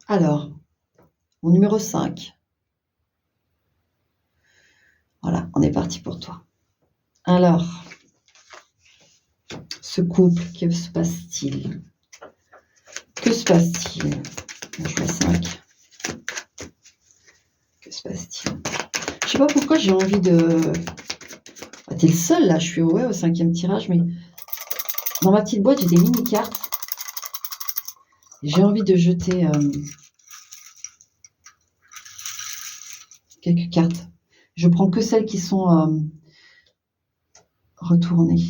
Alors, mon numéro 5. Voilà, on est parti pour toi. Alors, ce couple, que se passe-t-il? Que se passe-t-il? Je vois 5. Que se passe-t-il? Je sais pas pourquoi j'ai envie de... Ah, t'es le seul là, je suis au 5e tirage, mais dans ma petite boîte, j'ai des mini-cartes. J'ai envie de jeter quelques cartes. Je prends que celles qui sont retournées.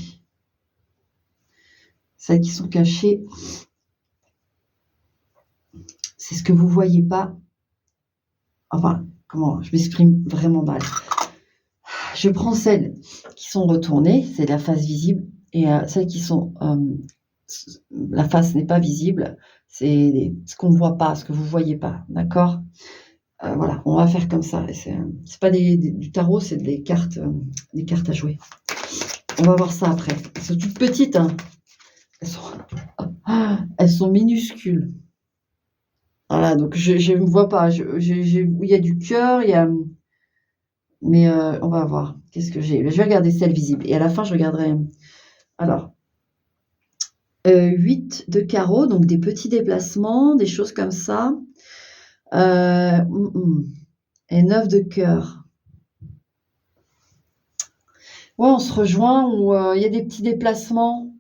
Celles qui sont cachées. C'est ce que vous voyez pas. Enfin, comment je m'exprime vraiment mal. Je prends celles qui sont retournées, c'est la face visible, et celles qui sont... la face n'est pas visible, c'est ce qu'on ne voit pas, ce que vous ne voyez pas, d'accord? Voilà, on va faire comme ça. C'est pas du tarot, c'est des cartes à jouer. On va voir ça après. Elles sont toutes petites, hein. Elles sont minuscules. Voilà, donc je ne vois pas. Il y a du cœur, il y a... Mais on va voir. Qu'est-ce que j'ai? Je vais regarder celle visible. Et à la fin, je regarderai... Alors, 8 de carreau, donc des petits déplacements, des choses comme ça. Et 9 de cœur. Ouais, on se rejoint ou il y a des petits déplacements.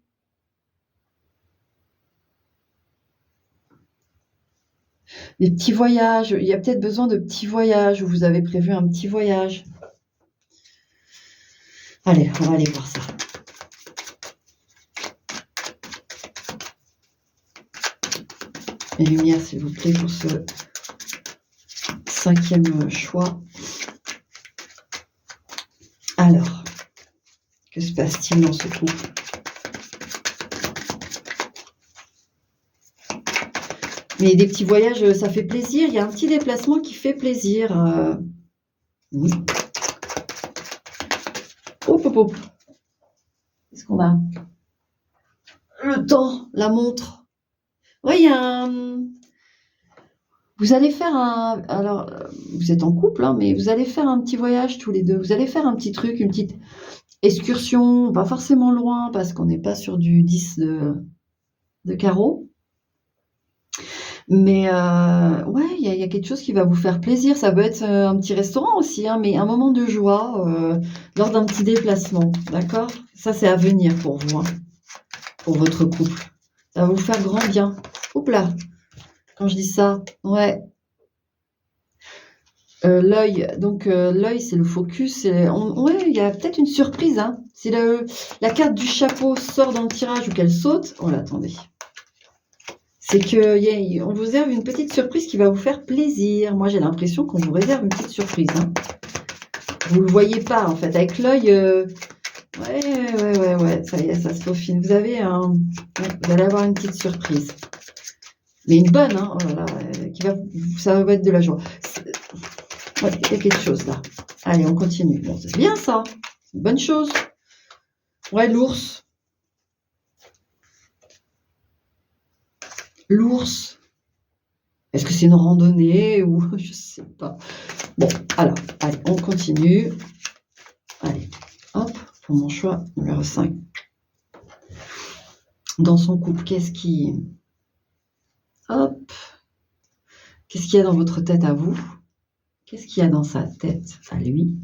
Des petits voyages. Il y a peut-être besoin de petits voyages, ou vous avez prévu un petit voyage. Allez, on va aller voir ça. Les lumières, s'il vous plaît, pour ce 5e choix. Alors, que se passe-t-il dans ce couple? Mais des petits voyages, ça fait plaisir. Il y a un petit déplacement qui fait plaisir. Oui. Hop, hop, hop. Qu'est-ce qu'on a? Le temps, la montre. Oui, il y a un... Vous allez faire un... Alors, vous êtes en couple, hein, mais vous allez faire un petit voyage tous les deux. Vous allez faire un petit truc, une petite excursion, pas forcément loin, parce qu'on n'est pas sur du 10 de carreau. Mais ouais, il y a quelque chose qui va vous faire plaisir. Ça peut être un petit restaurant aussi, hein, mais un moment de joie lors d'un petit déplacement, d'accord? Ça, c'est à venir pour vous, hein, pour votre couple. Ça va vous faire grand bien. Oups là, quand je dis ça, ouais. L'œil, donc l'œil, c'est le focus. Ouais, il y a peut-être une surprise, hein. Si la carte du chapeau sort dans le tirage ou qu'elle saute, oh là, attendez. C'est qu'on vous réserve une petite surprise qui va vous faire plaisir. Moi, j'ai l'impression qu'on vous réserve une petite surprise, hein. Vous ne le voyez pas, en fait. Avec l'œil, ouais, ça y est, ça se peaufine. Vous allez avoir une petite surprise. Mais une bonne, hein. Oh là là, ça va être de la joie. Ouais, il y a quelque chose là. Allez, on continue. Bon, c'est bien ça. C'est une bonne chose. Ouais, l'ours. L'ours. Est-ce que c'est une randonnée ou je sais pas. Bon, alors, allez, on continue. Allez, hop, pour mon choix numéro 5. Dans son couple, qu'est-ce qu'il y a dans votre tête à vous? Qu'est-ce qu'il y a dans sa tête à lui?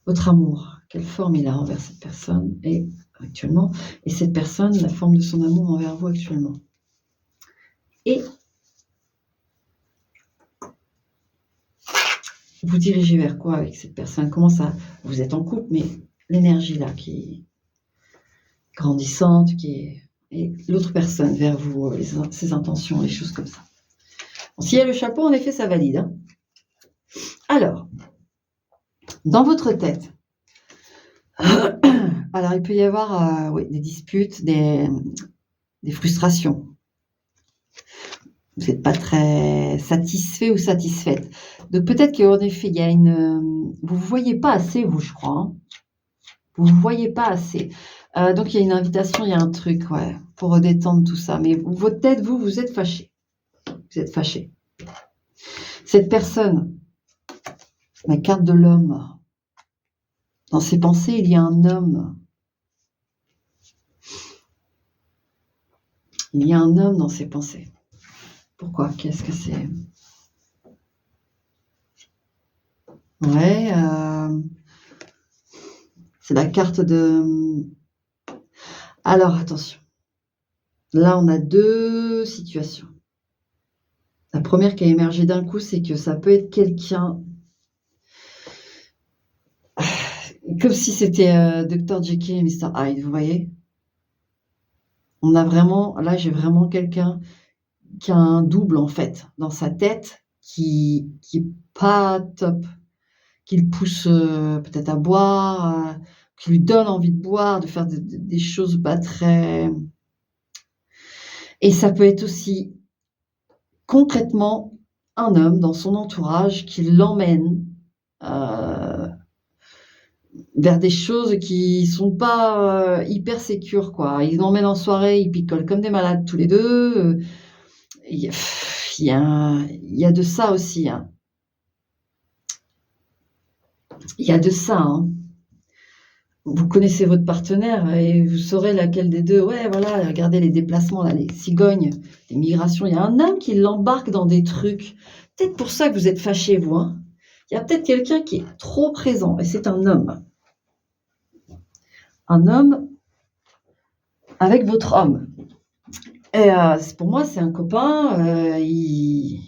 Votre amour, quelle forme il a envers cette personne et actuellement? Et cette personne, la forme de son amour envers vous actuellement? Et vous dirigez vers quoi avec cette personne? Comment ça? Vous êtes en couple, mais l'énergie là qui est grandissante, et l'autre personne vers vous, ses intentions, les choses comme ça. Bon, s'il y a le chapeau, en effet, ça valide, hein. Alors, dans votre tête, alors il peut y avoir des disputes, des frustrations. Vous n'êtes pas très satisfait ou satisfaite. Donc peut-être qu'en effet, il y a vous ne vous voyez pas assez, vous, je crois, hein. Vous ne vous voyez pas assez. Donc il y a une invitation, il y a un truc, ouais, pour redétendre tout ça. Mais votre tête, vous êtes fâché. vous êtes fâché. Cette personne, la carte de l'homme, dans ses pensées, il y a un homme. Il y a un homme dans ses pensées. Pourquoi? Qu'est-ce que c'est? Ouais, c'est la carte de... Alors, attention. Là, on a deux situations. La première qui a émergé d'un coup, c'est que ça peut être quelqu'un... Comme si c'était Dr. Jekyll et Mr. Hyde, vous voyez? On a vraiment... Là, j'ai vraiment quelqu'un qui a un double, en fait, dans sa tête, qui est pas top, qui le pousse peut-être à boire, qui lui donne envie de boire, de faire des choses pas très... Et ça peut être aussi concrètement un homme dans son entourage qui l'emmène vers des choses qui sont pas hyper sécures, quoi. Ils l'emmènent en soirée, ils picolent comme des malades tous les deux. Il y a de ça aussi, hein. Il y a de ça, hein. Vous connaissez votre partenaire et vous saurez laquelle des deux. Ouais, voilà, regardez les déplacements, là, les cigognes, les migrations. Il y a un homme qui l'embarque dans des trucs. Peut-être pour ça que vous êtes fâchés, vous, hein. Il y a peut-être quelqu'un qui est trop présent et c'est un homme. Un homme avec votre homme. Et pour moi, c'est un copain, il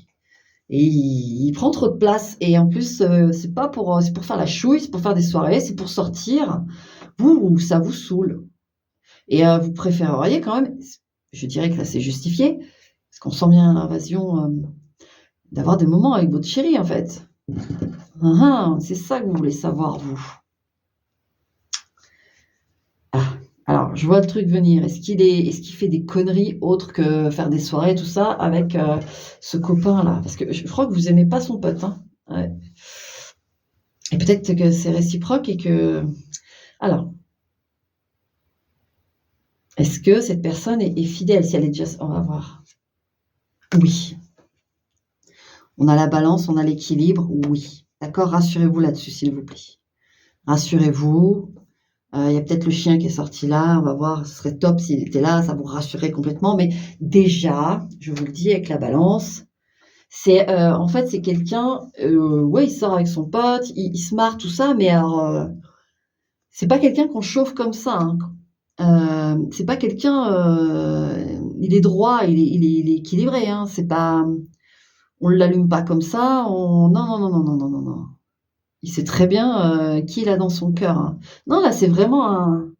prend trop de place. Et en plus, c'est pour faire la chouille, c'est pour faire des soirées, c'est pour sortir. Vous, ça vous saoule. Et vous préféreriez quand même, je dirais que là, c'est justifié, parce qu'on sent bien l'invasion, d'avoir des moments avec votre chérie, en fait. C'est ça que vous voulez savoir, vous. Alors, je vois le truc venir. Est-ce qu'il fait des conneries autres que faire des soirées, tout ça, avec ce copain-là? Parce que je crois que vous aimez pas son pote, hein. Ouais. Et peut-être que c'est réciproque et que... Alors, est-ce que cette personne est fidèle? Si elle est déjà... On va voir. Oui. On a la balance, on a l'équilibre. Oui. D'accord? Rassurez-vous là-dessus, s'il vous plaît. Rassurez-vous. Il y a peut-être le chien qui est sorti là, on va voir, ce serait top s'il était là, ça vous rassurerait complètement. Mais déjà, je vous le dis avec la balance, c'est en fait c'est quelqu'un, ouais, il sort avec son pote, il se marre tout ça, mais alors c'est pas quelqu'un qu'on chauffe comme ça, hein. C'est pas quelqu'un, il est droit, il est équilibré, hein. C'est pas, on l'allume pas comme ça, non, non, non, non, non, non, non, non. Il sait très bien qui il a dans son cœur, hein. Non, là, c'est vraiment un...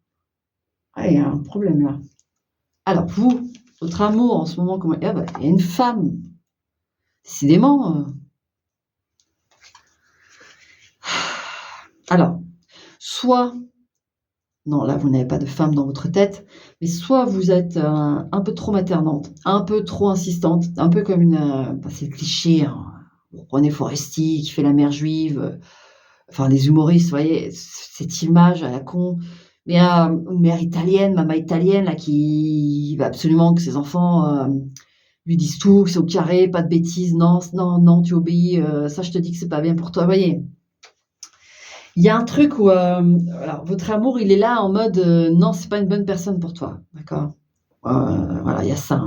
Ah, il y a un problème là. Alors, vous, votre amour en ce moment, comment... Ah bah, il y a une femme. Décidément. Alors, soit... Non, là, vous n'avez pas de femme dans votre tête, mais soit vous êtes un peu trop maternante, un peu trop insistante, un peu comme une... bah, c'est le cliché, hein. Vous prenez Foresti qui fait la mère juive, enfin, les humoristes, vous voyez, cette image à la con. Mais une mère italienne, maman italienne, là, qui veut absolument que ses enfants lui disent tout, que c'est au carré, pas de bêtises, non, non, non, tu obéis, ça je te dis que c'est pas bien pour toi. Vous voyez, il y a un truc où alors, votre amour, il est là en mode non, c'est pas une bonne personne pour toi, d'accord? Voilà, il y a ça,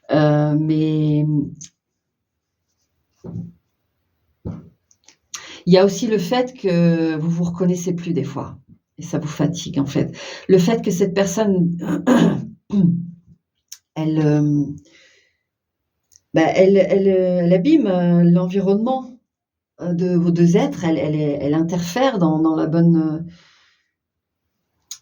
hein. Mais il y a aussi le fait que vous vous reconnaissez plus des fois. Et ça vous fatigue, en fait. Le fait que cette personne, elle, elle abîme l'environnement de vos deux êtres. Elle interfère dans la bonne...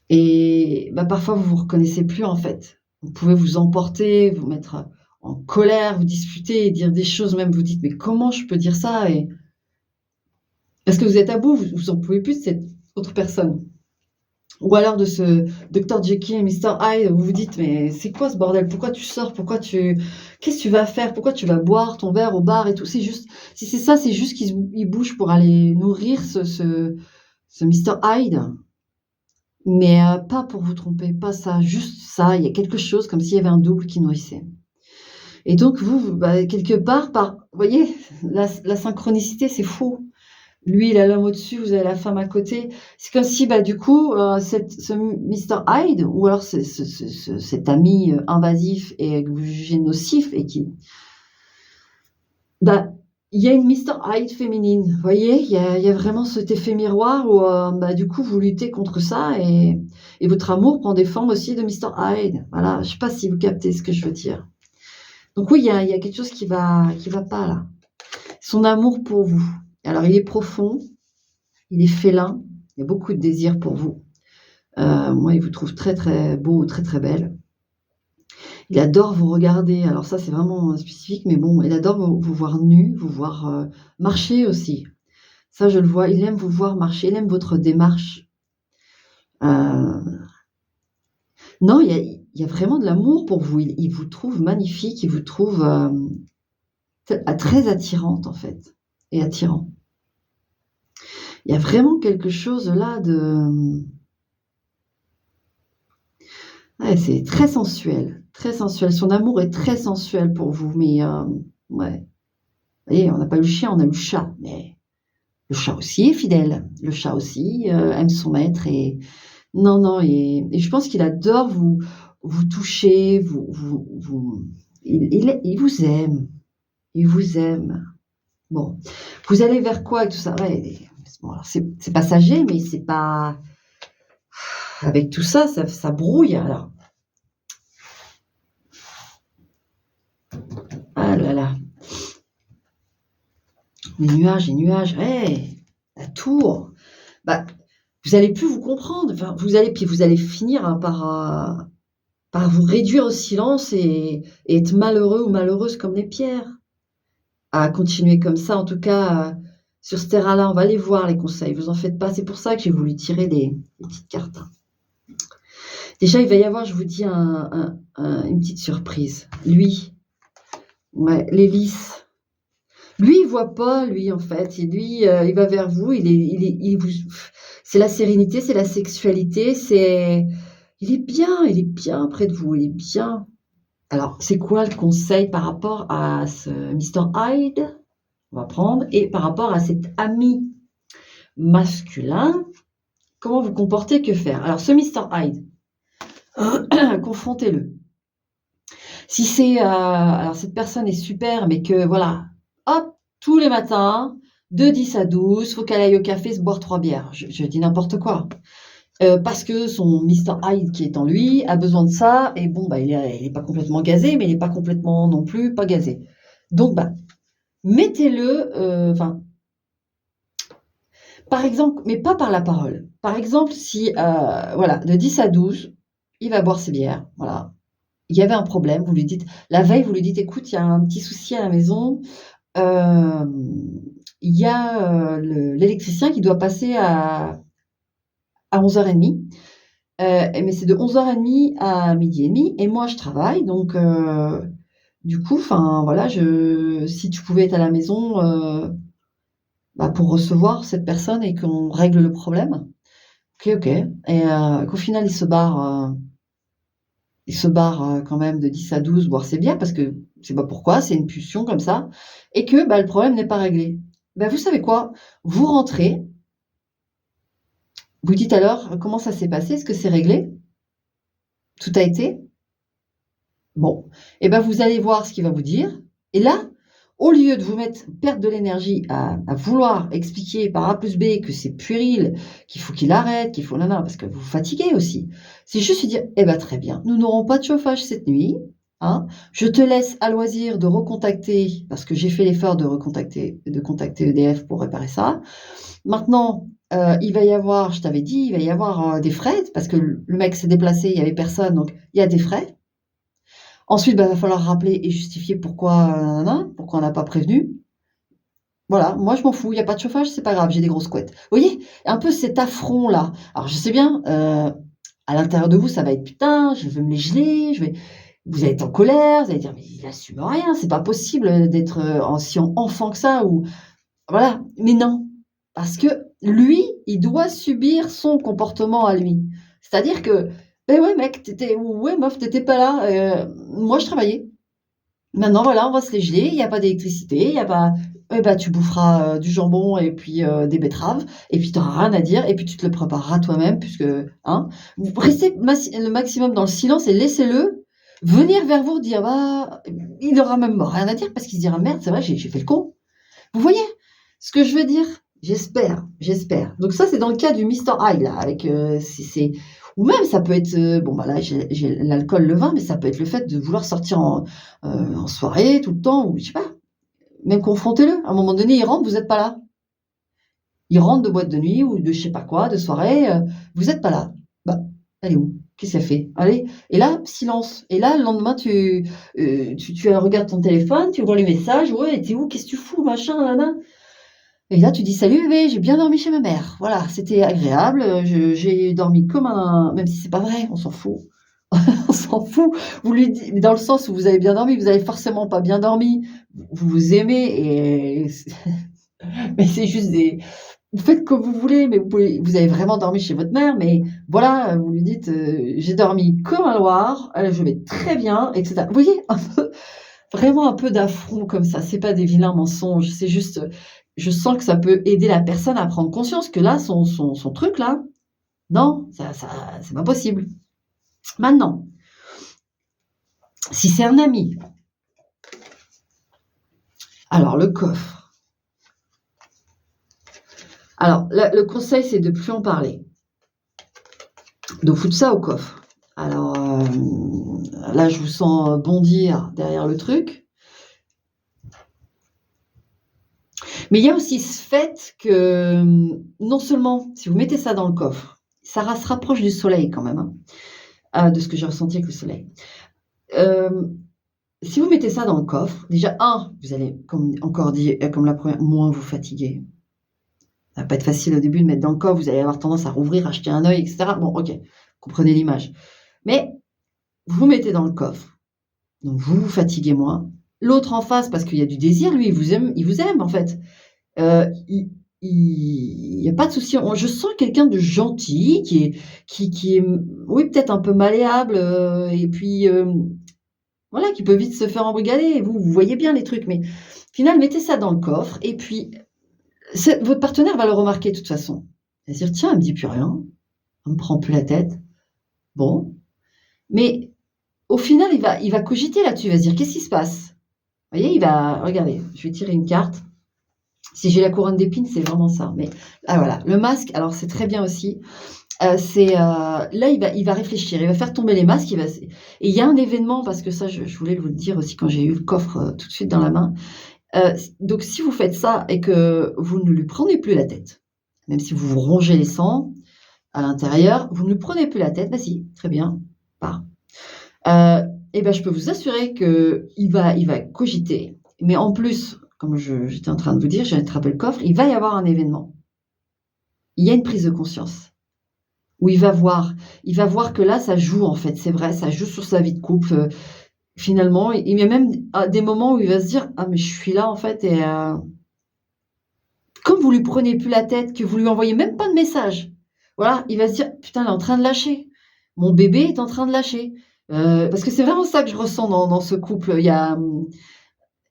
et bah, parfois, vous vous reconnaissez plus, en fait. Vous pouvez vous emporter, vous mettre en colère, vous disputer, dire des choses, même vous dites, mais comment je peux dire ça? Et... Parce que vous êtes à bout, vous en pouvez plus de cette autre personne. Ou alors de ce Dr. Jekyll et Mr. Hyde, vous vous dites, mais c'est quoi ce bordel? Pourquoi tu sors? Qu'est-ce que tu vas faire? Pourquoi tu vas boire ton verre au bar et tout? C'est juste, si c'est ça, c'est juste qu'il bouge pour aller nourrir ce Mr. Hyde. Mais pas pour vous tromper, pas ça, juste ça. Il y a quelque chose comme s'il y avait un double qui nourrissait. Et donc bah, quelque part, vous voyez, la synchronicité, c'est fou. Lui, il a l'homme au-dessus, vous avez la femme à côté. C'est comme si, bah, du coup, ce Mr. Hyde, ou alors cet ami invasif et que vous jugez nocif, et bah, il y a une Mr. Hyde féminine, vous voyez, il y a vraiment cet effet miroir où, bah, du coup, vous luttez contre ça, et votre amour prend des formes aussi de Mr. Hyde. Voilà, je sais pas si vous captez ce que je veux dire. Donc oui, il y a quelque chose qui va pas là. Son amour pour vous. Alors, il est profond, il est félin, il y a beaucoup de désir pour vous. Moi, il vous trouve très, très beau, très, très belle. Il adore vous regarder. Alors ça, c'est vraiment spécifique, mais bon, il adore vous voir nus, vous voir marcher aussi. Ça, je le vois. Il aime vous voir marcher, il aime votre démarche. Non, il y a vraiment de l'amour pour vous. Il vous trouve magnifique, il vous trouve très attirante, en fait, et attirant. Il y a vraiment quelque chose là de... Ouais, c'est très sensuel, très sensuel. Son amour est très sensuel pour vous, mais ouais. Vous voyez, on n'a pas eu le chien, on a eu le chat, mais le chat aussi est fidèle. Le chat aussi aime son maître, et non, non, et je pense qu'il adore vous toucher, il vous aime, il vous aime. Bon, vous allez vers quoi avec tout ça? Ouais, bon, alors c'est passager, mais c'est pas... Avec tout ça, ça brouille, alors. Ah là là, les nuages, hey, la tour. Bah, vous allez plus vous comprendre. Enfin, vous allez finir par vous réduire au silence, et être malheureux ou malheureuse comme les pierres. À continuer comme ça, en tout cas, sur ce terrain-là, on va aller voir les conseils. Vous en faites pas. C'est pour ça que j'ai voulu tirer les petites cartes. Déjà, il va y avoir, je vous dis, une petite surprise. Lui, ouais, l'hélice. Lui, il voit pas, lui, en fait. Et lui, il va vers vous. C'est la sérénité, c'est la sexualité, il est bien près de vous, il est bien. Alors, c'est quoi le conseil par rapport à ce Mr. Hyde? On va prendre. Et par rapport à cet ami masculin, comment vous comporter, que faire? Alors, ce Mr. Hyde, confrontez-le. Si c'est... alors, cette personne est super, mais que, voilà, hop, tous les matins, de 10 à 12, faut qu'elle aille au café se boire 3 bières. Je dis n'importe quoi. Parce que son Mr. Hyde qui est en lui a besoin de ça, et bon, bah, il est pas complètement gazé, mais il est pas complètement non plus pas gazé. Donc, bah, mettez-le, par exemple, mais pas par la parole. Par exemple, si, voilà, de 10 à 12, il va boire ses bières, voilà. Il y avait un problème, vous lui dites, la veille, vous lui dites, écoute, il y a un petit souci à la maison, il y a l'électricien qui doit passer à 11h30. Mais c'est de 11h30 à 12h30, et moi je travaille, donc du coup, enfin voilà, si tu pouvais être à la maison, bah, pour recevoir cette personne et qu'on règle le problème. Ok, ok. Et qu'au final il se barre quand même de 10 à 12, voire c'est bien, parce que je sais pas pourquoi, c'est une pulsion comme ça, et que bah, le problème n'est pas réglé. Bah, vous savez quoi? Vous rentrez, vous dites alors comment ça s'est passé, est-ce que c'est réglé? Tout a été? Bon, et ben vous allez voir ce qu'il va vous dire. Et là, au lieu de vous perdre de l'énergie à vouloir expliquer par A plus B que c'est puéril, qu'il faut qu'il arrête, qu'il faut nana, parce que vous vous fatiguez aussi. C'est juste se dire, eh ben très bien, nous n'aurons pas de chauffage cette nuit. Hein. Je te laisse à loisir de recontacter, parce que j'ai fait l'effort de contacter EDF pour réparer ça. Maintenant, il va y avoir, je t'avais dit, il va y avoir des frais, parce que le mec s'est déplacé, il n'y avait personne, donc il y a des frais. Ensuite, bah, va falloir rappeler et justifier pourquoi on n'a pas prévenu. Voilà, moi je m'en fous, il y a pas de chauffage, c'est pas grave, j'ai des grosses couettes. Vous voyez? Un peu cet affront-là. Alors je sais bien, à l'intérieur de vous, ça va être: «Putain, je vais me les geler, vous allez être en colère, vous allez dire: «Mais il assume rien, c'est pas possible, d'être, aussi enfant que ça», ou voilà. Mais non, parce que lui, il doit subir son comportement à lui. C'est-à-dire que: «Beh ouais mec, ouais meuf, t'étais pas là, moi je travaillais». Maintenant, voilà, on va se les geler, il y a pas d'électricité, il y a pas tu boufferas, du jambon et puis, des betteraves et puis tu auras rien à dire et puis tu te le prépareras toi-même puisque hein? Vous restez le maximum dans le silence et laissez-le venir vers vous dire: «Bah» il aura même rien à dire parce qu'il se dira: «Merde, c'est vrai, j'ai fait le con». Vous voyez ce que je veux dire? J'espère, j'espère. Donc ça, c'est dans le cas du Mister Hyde là, avec, c'est ou même ça peut être, bon, bah, là, j'ai l'alcool, le vin, mais ça peut être le fait de vouloir sortir en soirée tout le temps ou je sais pas, même confrontez-le. À un moment donné, il rentre, vous êtes pas là. Il rentre de boîte de nuit ou de je sais pas quoi, de soirée, vous êtes pas là. Bah, elle est où? Qu'est-ce qu'elle fait? Allez et là, silence et là, le lendemain, tu regardes ton téléphone, tu vois les messages: «Ouais, tu es où? Qu'est-ce que tu fous? Machin, nin et là, tu dis: «Salut bébé, j'ai bien dormi chez ma mère. Voilà, c'était agréable, j'ai dormi comme un» même si c'est pas vrai, on s'en fout. On s'en fout. Vous lui dites dans le sens où vous avez bien dormi, vous avez forcément pas bien dormi. Vous vous aimez et mais c'est juste des vous faites comme vous voulez, mais vous avez vraiment dormi chez votre mère, mais voilà, vous lui dites, «J'ai dormi comme un loir, je vais très bien» et cetera. Vous voyez? Un peu vraiment un peu d'affront comme ça, c'est pas des vilains mensonges, c'est juste, je sens que ça peut aider la personne à prendre conscience que là, son truc là, non, ça c'est pas possible. Maintenant, si c'est un ami, alors le coffre. Alors le conseil, c'est de plus en parler, de foutre ça au coffre. Alors, là, je vous sens bondir derrière le truc, mais il y a aussi ce fait que, non seulement si vous mettez ça dans le coffre, ça se rapproche du soleil quand même, hein, de ce que j'ai ressenti avec le soleil. Hem, Si vous mettez ça dans le coffre, déjà vous allez, comme encore dit, comme la première, moins vous fatiguer. Ça va pas être facile au début de mettre dans le coffre, vous allez avoir tendance à rouvrir, à jeter un œil et cetera. Bon, OK, comprenez l'image. Mais vous mettez dans le coffre, donc vous vous fatiguez moins. L'autre en face, parce qu'il y a du désir, lui, il vous aime en fait. Il y a pas de souci. Je sens quelqu'un de gentil qui est, oui, peut-être un peu malléable, et puis, voilà, qui peut vite se faire embrigader. Vous voyez bien les trucs, mais au final, mettez ça dans le coffre et puis votre partenaire va le remarquer de toute façon. Il va se dire: «Tiens, elle me dit plus rien, elle me prend plus la tête. Bon». Mais au final, il va cogiter là-dessus, il va se dire: «Qu'est-ce qui se passe?» Vous voyez, il va regardez, je vais tirer une carte. Si j'ai la couronne d'épines, c'est vraiment ça, mais ah voilà, le masque, alors c'est très bien aussi. Là, il va réfléchir, il va faire tomber les masques, et il y a un événement parce que ça, je voulais vous le dire aussi quand j'ai eu le coffre, tout de suite dans la main. Donc si vous faites ça et que vous ne lui prenez plus la tête, même si vous vous rongez les sangs à l'intérieur, vous ne lui prenez plus la tête, vas-y, très bien, pars. Et ben, je peux vous assurer qu'il va cogiter. Mais en plus, comme j'étais en train de vous dire, j'ai attrapé le coffre, il va y avoir un événement. Il y a une prise de conscience où il va voir que là, ça joue en fait, c'est vrai, ça joue sur sa vie de couple, finalement. Il y a même des moments où il va se dire: «Ah mais je suis là en fait» et comme vous lui prenez plus la tête, que vous lui envoyez même pas de message, voilà, il va se dire: «Putain, elle est en train de lâcher. Mon bébé est en train de lâcher». Parce que c'est vraiment ça que je ressens dans ce couple. Il y a,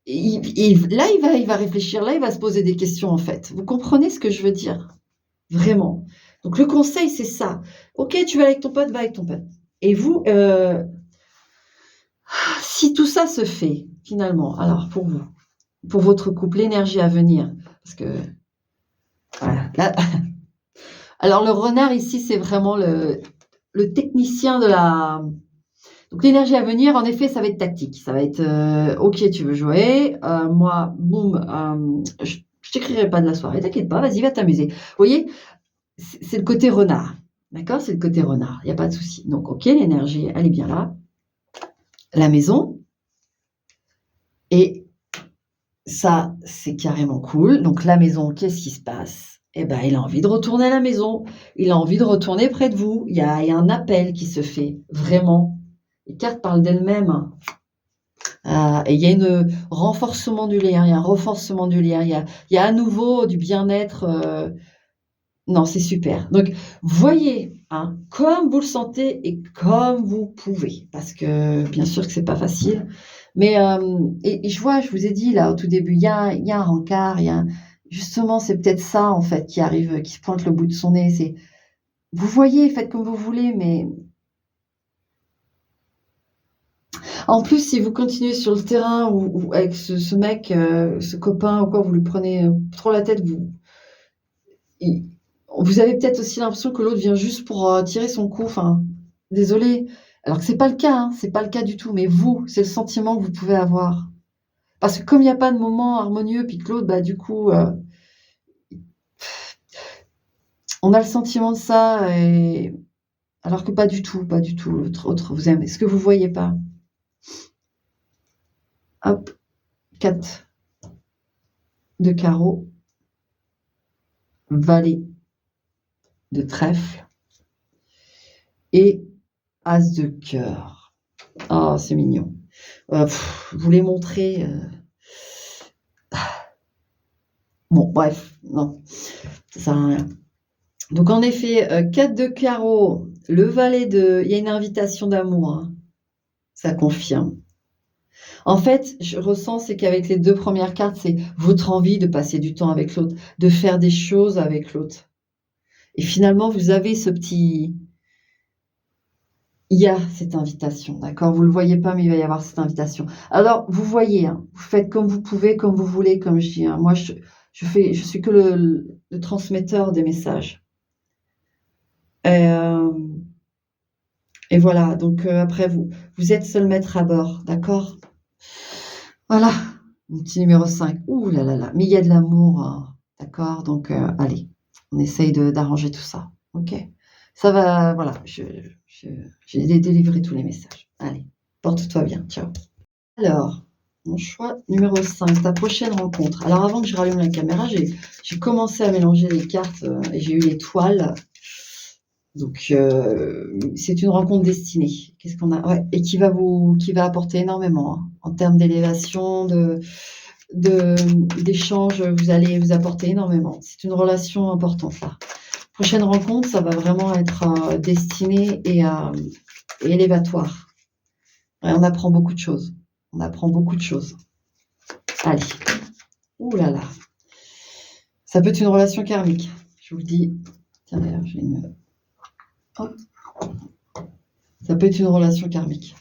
là, il va réfléchir, là, il va se poser des questions, en fait. Vous comprenez ce que je veux dire? Vraiment. Donc le conseil, c'est ça. OK, tu vas avec ton pote, va avec ton pote et vous, si tout ça se fait, finalement, alors pour vous, pour votre couple, l'énergie à venir, parce que voilà, là alors le renard ici, c'est vraiment le technicien de la donc l'énergie à venir, en effet, ça va être tactique. Ça va être, OK, tu veux jouer, moi, boum, je t'écrirai pas de la soirée, t'inquiète pas, vas-y, va t'amuser. Vous voyez? C'est le côté renard, d'accord? C'est le côté renard, il y a pas de souci. Donc OK, l'énergie, elle est bien là. La maison et ça, c'est carrément cool. Donc la maison, qu'est-ce qui se passe? Eh ben, il a envie de retourner à la maison. Il a envie de retourner près de vous. Il y a un appel qui se fait, vraiment. Les cartes parlent d'elles-mêmes. Et il y a un renforcement du lien, il y a un renforcement du lien, il y a à nouveau du bien-être, non, c'est super. Donc voyez, hein, comme vous le sentez et comme vous pouvez, parce que bien sûr que c'est pas facile, Mais et je vois, je vous ai dit là au tout début, il y a un rencard, justement, c'est peut-être ça en fait qui arrive, qui se pointe le bout de son nez. C'est vous voyez, faites comme vous voulez, mais en plus, si vous continuez sur le terrain ou avec ce mec, ce copain ou quoi, vous lui prenez trop la tête, il- vous avez peut-être aussi l'impression que l'autre vient juste pour tirer son coup. Enfin, désolé. Alors que c'est pas le cas, hein, c'est pas le cas du tout. Mais vous, c'est le sentiment que vous pouvez avoir. Parce que comme il n'y a pas de moment harmonieux, puis que l'autre, bah, du coup, on a le sentiment de ça, et alors que pas du tout, pas du tout. L'autre vous aime. Est-ce que vous voyez pas? Hop, 4 de carreau, valet de trèfle et as de cœur. Ah, c'est mignon. Vous les montrez. Bon, bref, non, ça sert à rien. Donc, en effet, 4 de carreau, le valet de. Il y a une invitation d'amour, hein, ça confirme. En fait, je ressens, c'est qu'avec les deux premières cartes, c'est votre envie de passer du temps avec l'autre, de faire des choses avec l'autre. Et finalement, vous avez ce petit. Il y a cette invitation, d'accord? Vous ne le voyez pas, mais il va y avoir cette invitation. Alors, vous voyez, hein, vous faites comme vous pouvez, comme vous voulez, comme je dis, hein. Moi, je suis que le transmetteur des messages. Et, et voilà, donc après, vous êtes seul maître à bord, d'accord? Voilà, mon petit numéro 5. Ouh là là là, mais il y a de l'amour, hein, d'accord? Donc, allez, on essaye d'arranger tout ça, ok? Ça va, voilà, j'ai délivré tous les messages. Allez, porte-toi bien, ciao. Alors, mon choix numéro 5, ta prochaine rencontre. Alors, avant que je rallume la caméra, j'ai commencé à mélanger les cartes et j'ai eu l'étoile. Donc, c'est une rencontre destinée. Qu'est-ce qu'on a? Ouais, et qui va apporter énormément, hein, en termes d'élévation, d'échange. Vous allez vous apporter énormément. C'est une relation importante là. Prochaine rencontre, ça va vraiment être destiné et élévatoire. Ouais, on apprend beaucoup de choses. On apprend beaucoup de choses. Allez. Ouh là là. Ça peut être une relation karmique. Je vous le dis. Tiens, d'ailleurs, j'ai une. Hop. Ça peut être une relation karmique.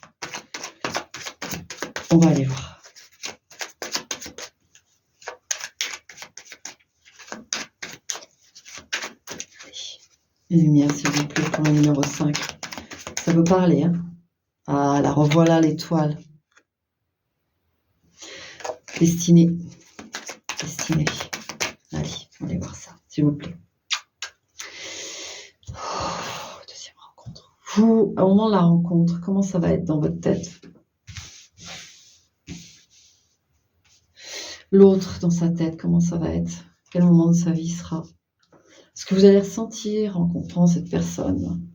On va aller voir. Allez. Lumière, s'il vous plaît, pour le numéro 5. Ça peut parler, hein? Ah, la revoilà l'étoile. Destinée. Destinée. Allez, on va aller voir ça, s'il vous plaît. Deuxième rencontre. Vous, au moment de la rencontre, comment ça va être dans votre tête? L'autre, dans sa tête, comment ça va être? Quel moment de sa vie sera? Ce que vous allez ressentir en rencontrant cette personne?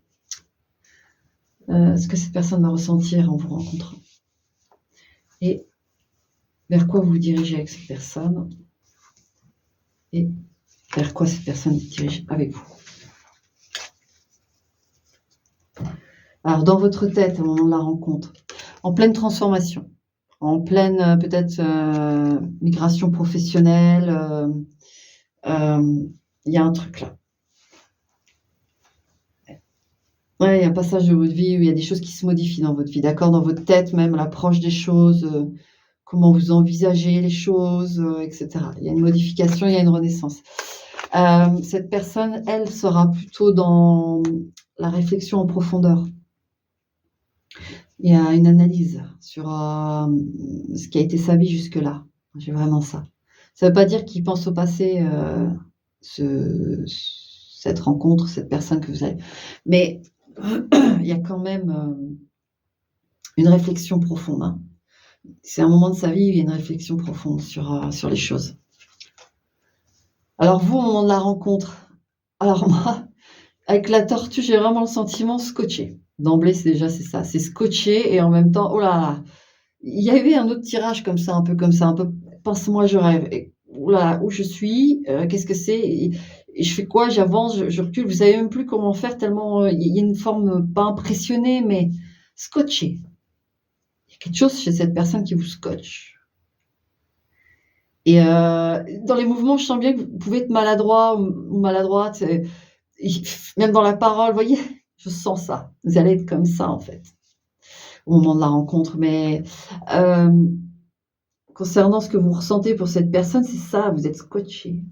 Ce que cette personne va ressentir en vous rencontrant? Et vers quoi vous vous dirigez avec cette personne? Et vers quoi cette personne se dirige avec vous? Alors, dans votre tête, au moment de la rencontre, en pleine transformation, en pleine peut-être migration professionnelle, il y a un truc là. Ouais, il y a un passage de votre vie où il y a des choses qui se modifient dans votre vie, d'accord? Dans votre tête même, l'approche des choses, comment vous envisagez les choses, et cetera. Il y a une modification, il y a une renaissance. Cette personne, elle, sera plutôt dans la réflexion en profondeur. Il y a une analyse sur ce qui a été sa vie jusque-là. J'ai vraiment ça. Ça ne veut pas dire qu'il pense au passé, cette rencontre, cette personne que vous avez. Mais il y a quand même une réflexion profonde, hein. C'est un moment de sa vie où il y a une réflexion profonde sur les choses. Alors vous, au moment de la rencontre, alors moi, avec la tortue, j'ai vraiment le sentiment scotché. D'emblée, c'est ça, c'est scotché et en même temps, oh là là, il y avait un autre tirage comme ça, un peu pince-moi, je rêve. Et, oh là là, où je suis, qu'est-ce que c'est? Et je fais quoi? J'avance, je recule, vous savez même plus comment faire tellement il y a une forme, pas impressionnée, mais scotché. y a quelque chose chez cette personne qui vous scotche. Et dans les mouvements, je sens bien que vous pouvez être maladroit ou maladroite, même dans la parole, vous voyez? Je sens ça. Vous allez être comme ça, en fait, au moment de la rencontre. Mais concernant ce que vous ressentez pour cette personne, c'est ça, vous êtes scotché,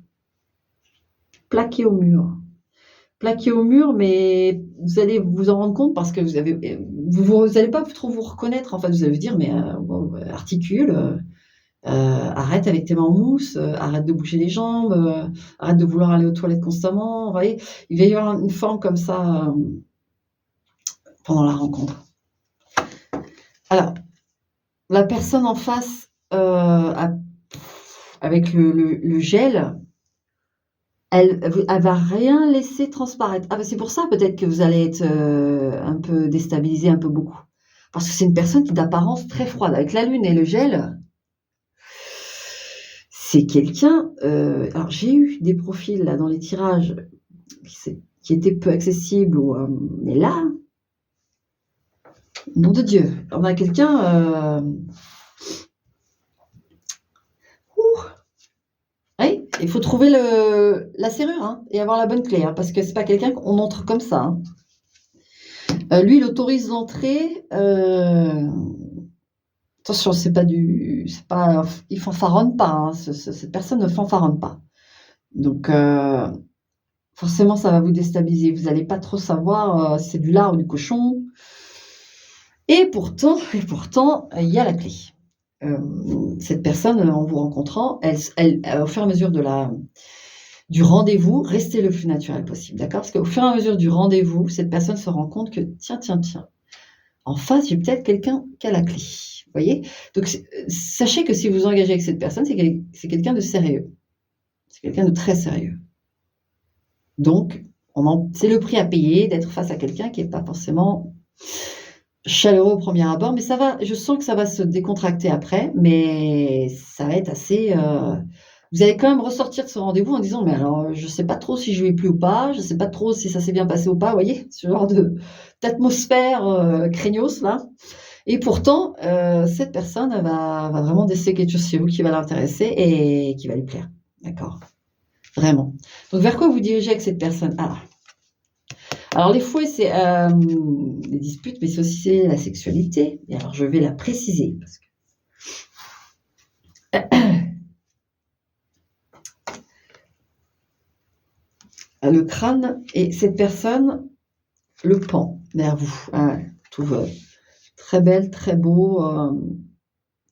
plaqué au mur. Plaqué au mur, mais vous allez vous en rendre compte parce que vous allez pas trop vous reconnaître. En fait, vous allez vous dire: «Mais bon, articule, arrête avec tes mains en mousse, arrête de bouger les jambes, arrête de vouloir aller aux toilettes constamment». Vous voyez? Il va y avoir une forme comme ça, pendant la rencontre. Alors, la personne en face, avec le gel, elle va rien laisser transparaître. Ah bah, c'est pour ça peut-être que vous allez être, un peu déstabilisé, un peu beaucoup. Parce que c'est une personne qui est d'apparence très froide. Avec la lune et le gel, c'est quelqu'un, alors j'ai eu des profils là dans les tirages qui étaient peu accessibles ou, mais là, nom de Dieu, on a quelqu'un, oui, il faut trouver la serrure, hein, et avoir la bonne clé, hein, parce que c'est pas quelqu'un qu'on entre comme ça, hein. Lui, il autorise l'entrée, attention, c'est pas il fanfaronne pas, hein, cette personne ne fanfaronne pas. Donc forcément, ça va vous déstabiliser. Vous allez pas trop savoir, si c'est du lard ou du cochon et pourtant, il y a la clé. Cette personne, en vous rencontrant, elle au fur et à mesure du rendez-vous, restez le plus naturel possible, d'accord? Parce qu'au fur et à mesure du rendez-vous, cette personne se rend compte que tiens, en face, j'ai peut-être quelqu'un qui a la clé. Vous voyez? Donc sachez que si vous engagez avec cette personne, c'est quelqu'un de sérieux. C'est quelqu'un de très sérieux. Donc c'est le prix à payer d'être face à quelqu'un qui est pas forcément chaleureux au premier abord, mais je sens que ça va se décontracter après, mais ça va être assez, vous allez quand même ressortir de ce rendez-vous en disant: «Mais alors, je sais pas trop si je lui ai plu ou pas, je sais pas trop si ça s'est bien passé ou pas», vous voyez? Ce genre d'atmosphère, craignos là. Et pourtant, cette personne va vraiment déceler quelque chose chez vous qui va l'intéresser et qui va lui plaire. D'accord? Vraiment. Donc vers quoi vous dirigez avec cette personne? Alors les fouets, c'est, les disputes, mais c'est aussi la sexualité. Et alors je vais la préciser parce que le crâne et cette personne le pend vers vous. Ah ouais, trouve, très belle, très beau,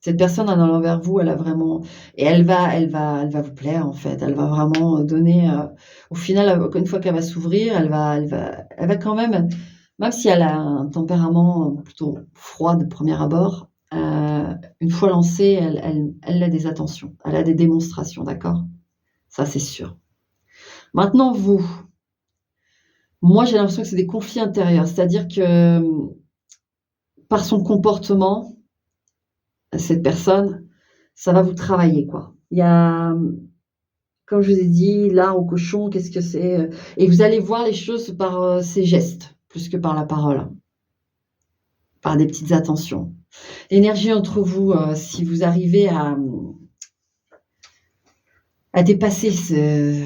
cette personne en allant vers vous, elle a vraiment et elle va vous plaire, en fait. Elle va vraiment, donner, au final, une fois qu'elle va s'ouvrir, elle va quand même si elle a un tempérament plutôt froid de premier abord, une fois lancée, elle a des attentions, elle a des démonstrations, d'accord? Ça, c'est sûr. Maintenant vous, moi, j'ai l'impression que c'est des conflits intérieurs, c'est-à-dire que, par son comportement, cette personne, ça va vous travailler, quoi. Il y a, comme je vous ai dit, l'art au cochon, qu'est-ce que c'est? Et vous allez voir les choses par, ses gestes, plus que par la parole, par des petites attentions. L'énergie entre vous, si vous arrivez à dépasser ce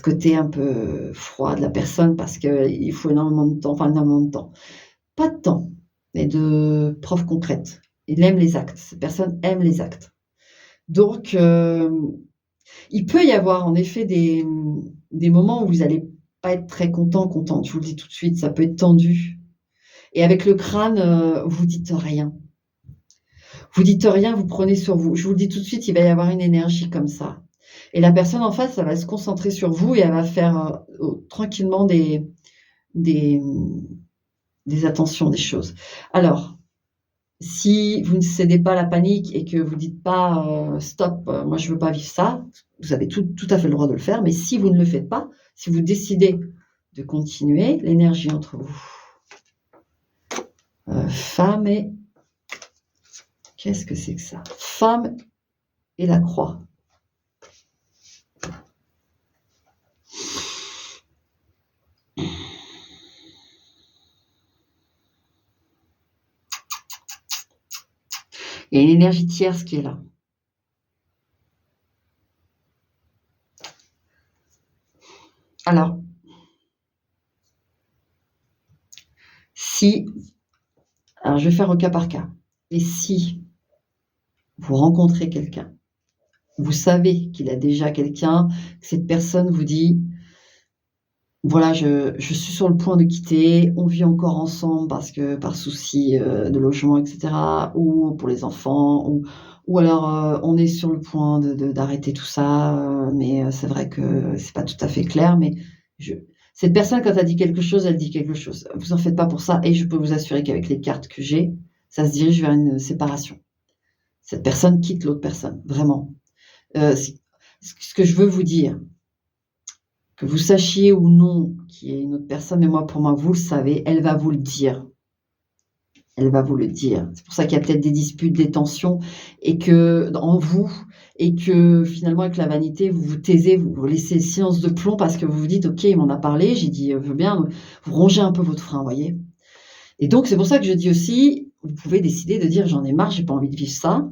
côté un peu froid de la personne parce qu'il faut énormément de temps, enfin énormément de temps. Pas de temps, mais de preuves concrètes. Il aime les actes, cette personne aime les actes. Donc il peut y avoir en effet des moments où vous allez pas être très contente, je vous le dis tout de suite, ça peut être tendu et avec le crâne, vous dites rien. Vous dites rien, vous prenez sur vous. Je vous le dis tout de suite, il va y avoir une énergie comme ça et la personne en face, elle va se concentrer sur vous et elle va faire, tranquillement des, des attentions, des choses. Alors, si vous ne cédez pas à la panique et que vous dites pas, «Stop, moi je veux pas vivre ça», vous avez tout à fait le droit de le faire, mais si vous ne le faites pas, si vous décidez de continuer, l'énergie entre vous, femme et qu'est-ce que c'est que ça? Femme et la croix. Il y a une énergie tierce qui est là. Alors, alors je vais faire au cas par cas. Et si vous rencontrez quelqu'un, vous savez qu'il a déjà quelqu'un, que cette personne vous dit, voilà, je suis sur le point de quitter, on vit encore ensemble parce que par souci de logement, etc., ou pour les enfants, ou alors on est sur le point d'arrêter tout ça, mais c'est vrai que c'est pas tout à fait clair, mais cette personne, quand elle dit quelque chose, elle dit quelque chose. Vous en faites pas pour ça, et je peux vous assurer qu'avec les cartes que j'ai, ça se dirige vers une séparation. Cette personne quitte l'autre personne, vraiment. Ce que je veux vous dire, que vous sachiez ou non qu'il y a une autre personne, mais pour moi, vous le savez, elle va vous le dire. Elle va vous le dire. C'est pour ça qu'il y a peut-être des disputes, des tensions, et que en vous, et que finalement, avec la vanité, vous vous taisez, vous laissez le silence de plomb parce que vous vous dites, ok, il m'en a parlé, j'ai dit, je veux bien, donc vous rongez un peu votre frein, voyez. Et donc, c'est pour ça que je dis aussi, vous pouvez décider de dire, j'en ai marre, j'ai pas envie de vivre ça,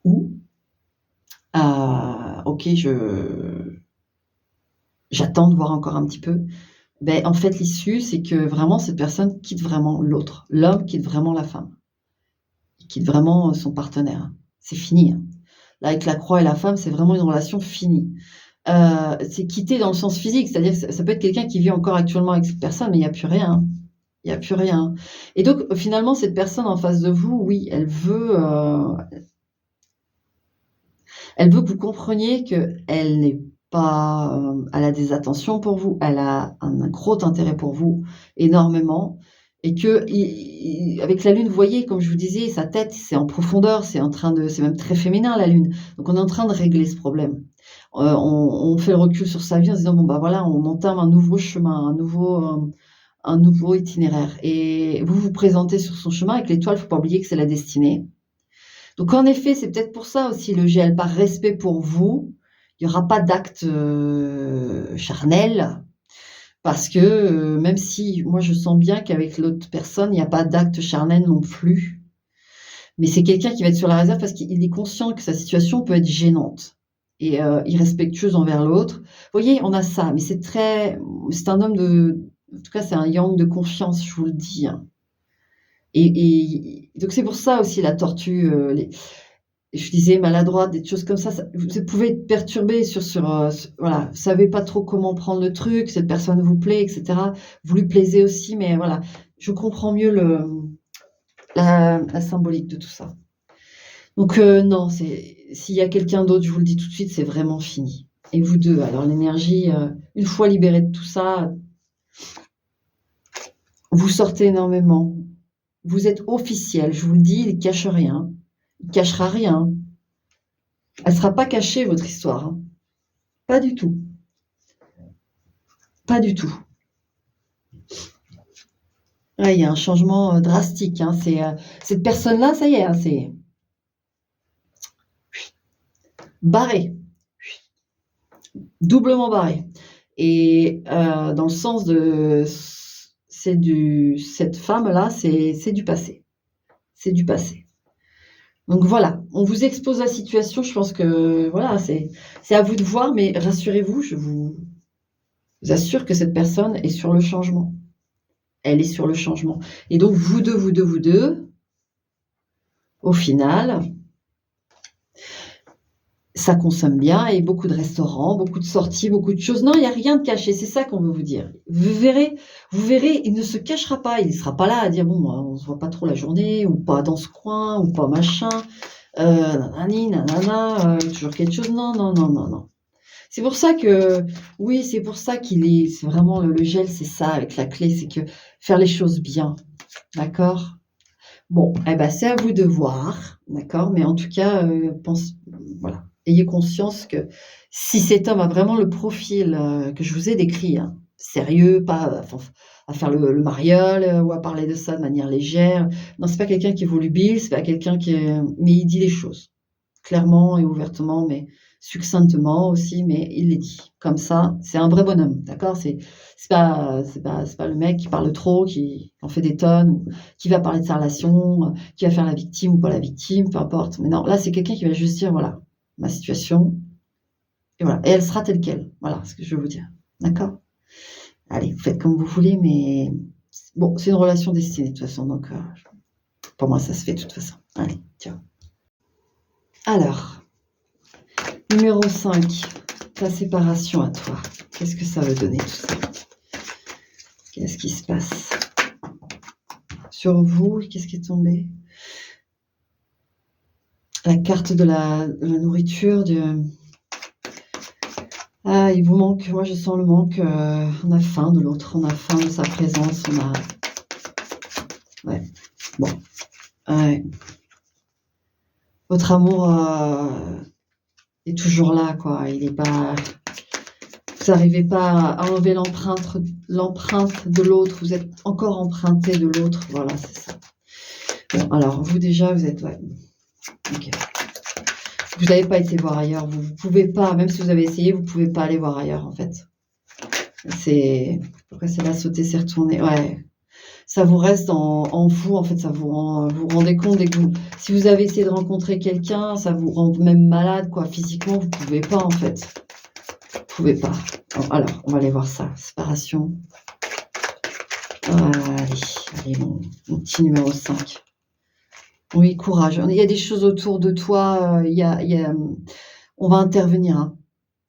ou, ok, j'attends de voir encore un petit peu. En fait, l'issue, c'est que vraiment cette personne quitte vraiment l'autre. L'homme quitte vraiment la femme. Il quitte vraiment son partenaire. C'est fini. Là, avec la croix et la femme, c'est vraiment une relation finie. C'est quitter dans le sens physique, c'est-à-dire que ça peut être quelqu'un qui vit encore actuellement avec cette personne, mais il n'y a plus rien. Il n'y a plus rien. Et donc, finalement, cette personne en face de vous, oui, elle veut que vous compreniez qu'elle n'est pas, elle a des attentions pour vous, elle a un gros intérêt pour vous, énormément, et avec la lune, vous voyez, comme je vous disais, sa tête, c'est en profondeur, c'est même très féminin, la lune. Donc on est en train de régler ce problème. On fait le recul sur sa vie en se disant, bon, bah voilà, on entame un nouveau chemin, un nouveau itinéraire. Et vous vous présentez sur son chemin avec l'étoile, il ne faut pas oublier que c'est la destinée. Donc en effet, c'est peut-être pour ça aussi le gel, par respect pour vous, il n'y aura pas d'acte charnel, parce que même si moi je sens bien qu'avec l'autre personne, il n'y a pas d'acte charnel non plus, mais c'est quelqu'un qui va être sur la réserve parce qu'il est conscient que sa situation peut être gênante et irrespectueuse envers l'autre. Vous voyez, on a ça, mais c'est un homme en tout cas c'est un yang de confiance, je vous le dis. Et donc c'est pour ça aussi la tortue, je disais maladroite, des choses comme ça, vous pouvez être perturbé voilà, vous savez pas trop comment prendre le truc, cette personne vous plaît, etc. Vous lui plaisez aussi, mais voilà, je comprends mieux la symbolique de tout ça. Donc non, s'il y a quelqu'un d'autre, je vous le dis tout de suite, c'est vraiment fini. Et vous deux, alors l'énergie, une fois libérée de tout ça, vous sortez énormément. Vous êtes officiel, je vous le dis, il ne cache rien. Il ne cachera rien. Elle ne sera pas cachée, votre histoire. Pas du tout. Pas du tout. Il y a un changement drastique. Cette personne-là, ça y est, c'est barré. Doublement barré. Et dans le sens de... cette femme-là, c'est du passé. C'est du passé. Donc voilà, on vous expose la situation. Je pense que voilà, c'est à vous de voir, mais rassurez-vous, je vous assure que cette personne est sur le changement. Elle est sur le changement. Et donc, vous deux, au final, ça consomme bien et beaucoup de restaurants, beaucoup de sorties, beaucoup de choses. Non, il n'y a rien de caché, c'est ça qu'on veut vous dire. Vous verrez, il ne se cachera pas, il ne sera pas là à dire, bon, on ne se voit pas trop la journée, ou pas dans ce coin, ou pas machin, nanani, nanana, toujours quelque chose. Non, non, non, non, non. C'est pour ça que, oui, c'est pour ça c'est vraiment le gel, c'est ça, avec la clé, c'est que faire les choses bien, d'accord? Bon, c'est à vous de voir, d'accord? Mais en tout cas, voilà, ayez conscience que si cet homme a vraiment le profil que je vous ai décrit, sérieux, pas à faire le mariole ou à parler de ça de manière légère. Non, c'est pas quelqu'un qui est volubile, c'est pas quelqu'un mais il dit les choses clairement et ouvertement, mais succinctement aussi, mais il les dit. Comme ça, c'est un vrai bonhomme, d'accord? C'est pas le mec qui parle trop, qui en fait des tonnes, ou qui va parler de sa relation, qui va faire la victime ou pas la victime, peu importe. Mais non, là, c'est quelqu'un qui va juste dire, voilà, ma situation, et voilà. Et elle sera telle quelle. Voilà ce que je veux vous dire. D'accord? Allez, vous faites comme vous voulez, mais bon, c'est une relation destinée de toute façon, donc pour moi, ça se fait de toute façon. Allez, tiens. Alors, numéro 5, ta séparation à toi. Qu'est-ce que ça veut donner tout ça? Qu'est-ce qui se passe sur vous? Qu'est-ce qui est tombé? La carte de la nourriture, ah, il vous manque, moi je sens le manque, on a faim de l'autre, on a faim de sa présence, on a... Ouais, bon, ouais. Votre amour est toujours là, quoi, il est pas... Vous n'arrivez pas à enlever l'empreinte de l'autre, vous êtes encore emprunté de l'autre, voilà, c'est ça. Bon, alors, vous déjà, vous êtes... Ouais, ok. Vous n'avez pas été voir ailleurs, vous ne pouvez pas, même si vous avez essayé, vous ne pouvez pas aller voir ailleurs, en fait. Pourquoi c'est là, sauter, c'est retourner, ouais. Ça vous reste en vous, en fait, ça vous rendez compte dès que si vous avez essayé de rencontrer quelqu'un, ça vous rend même malade, quoi, physiquement, vous ne pouvez pas, en fait. Vous ne pouvez pas. Bon, alors, on va aller voir ça, séparation. Allez, mon petit numéro 5. Oui, courage. Il y a des choses autour de toi, on va intervenir, hein.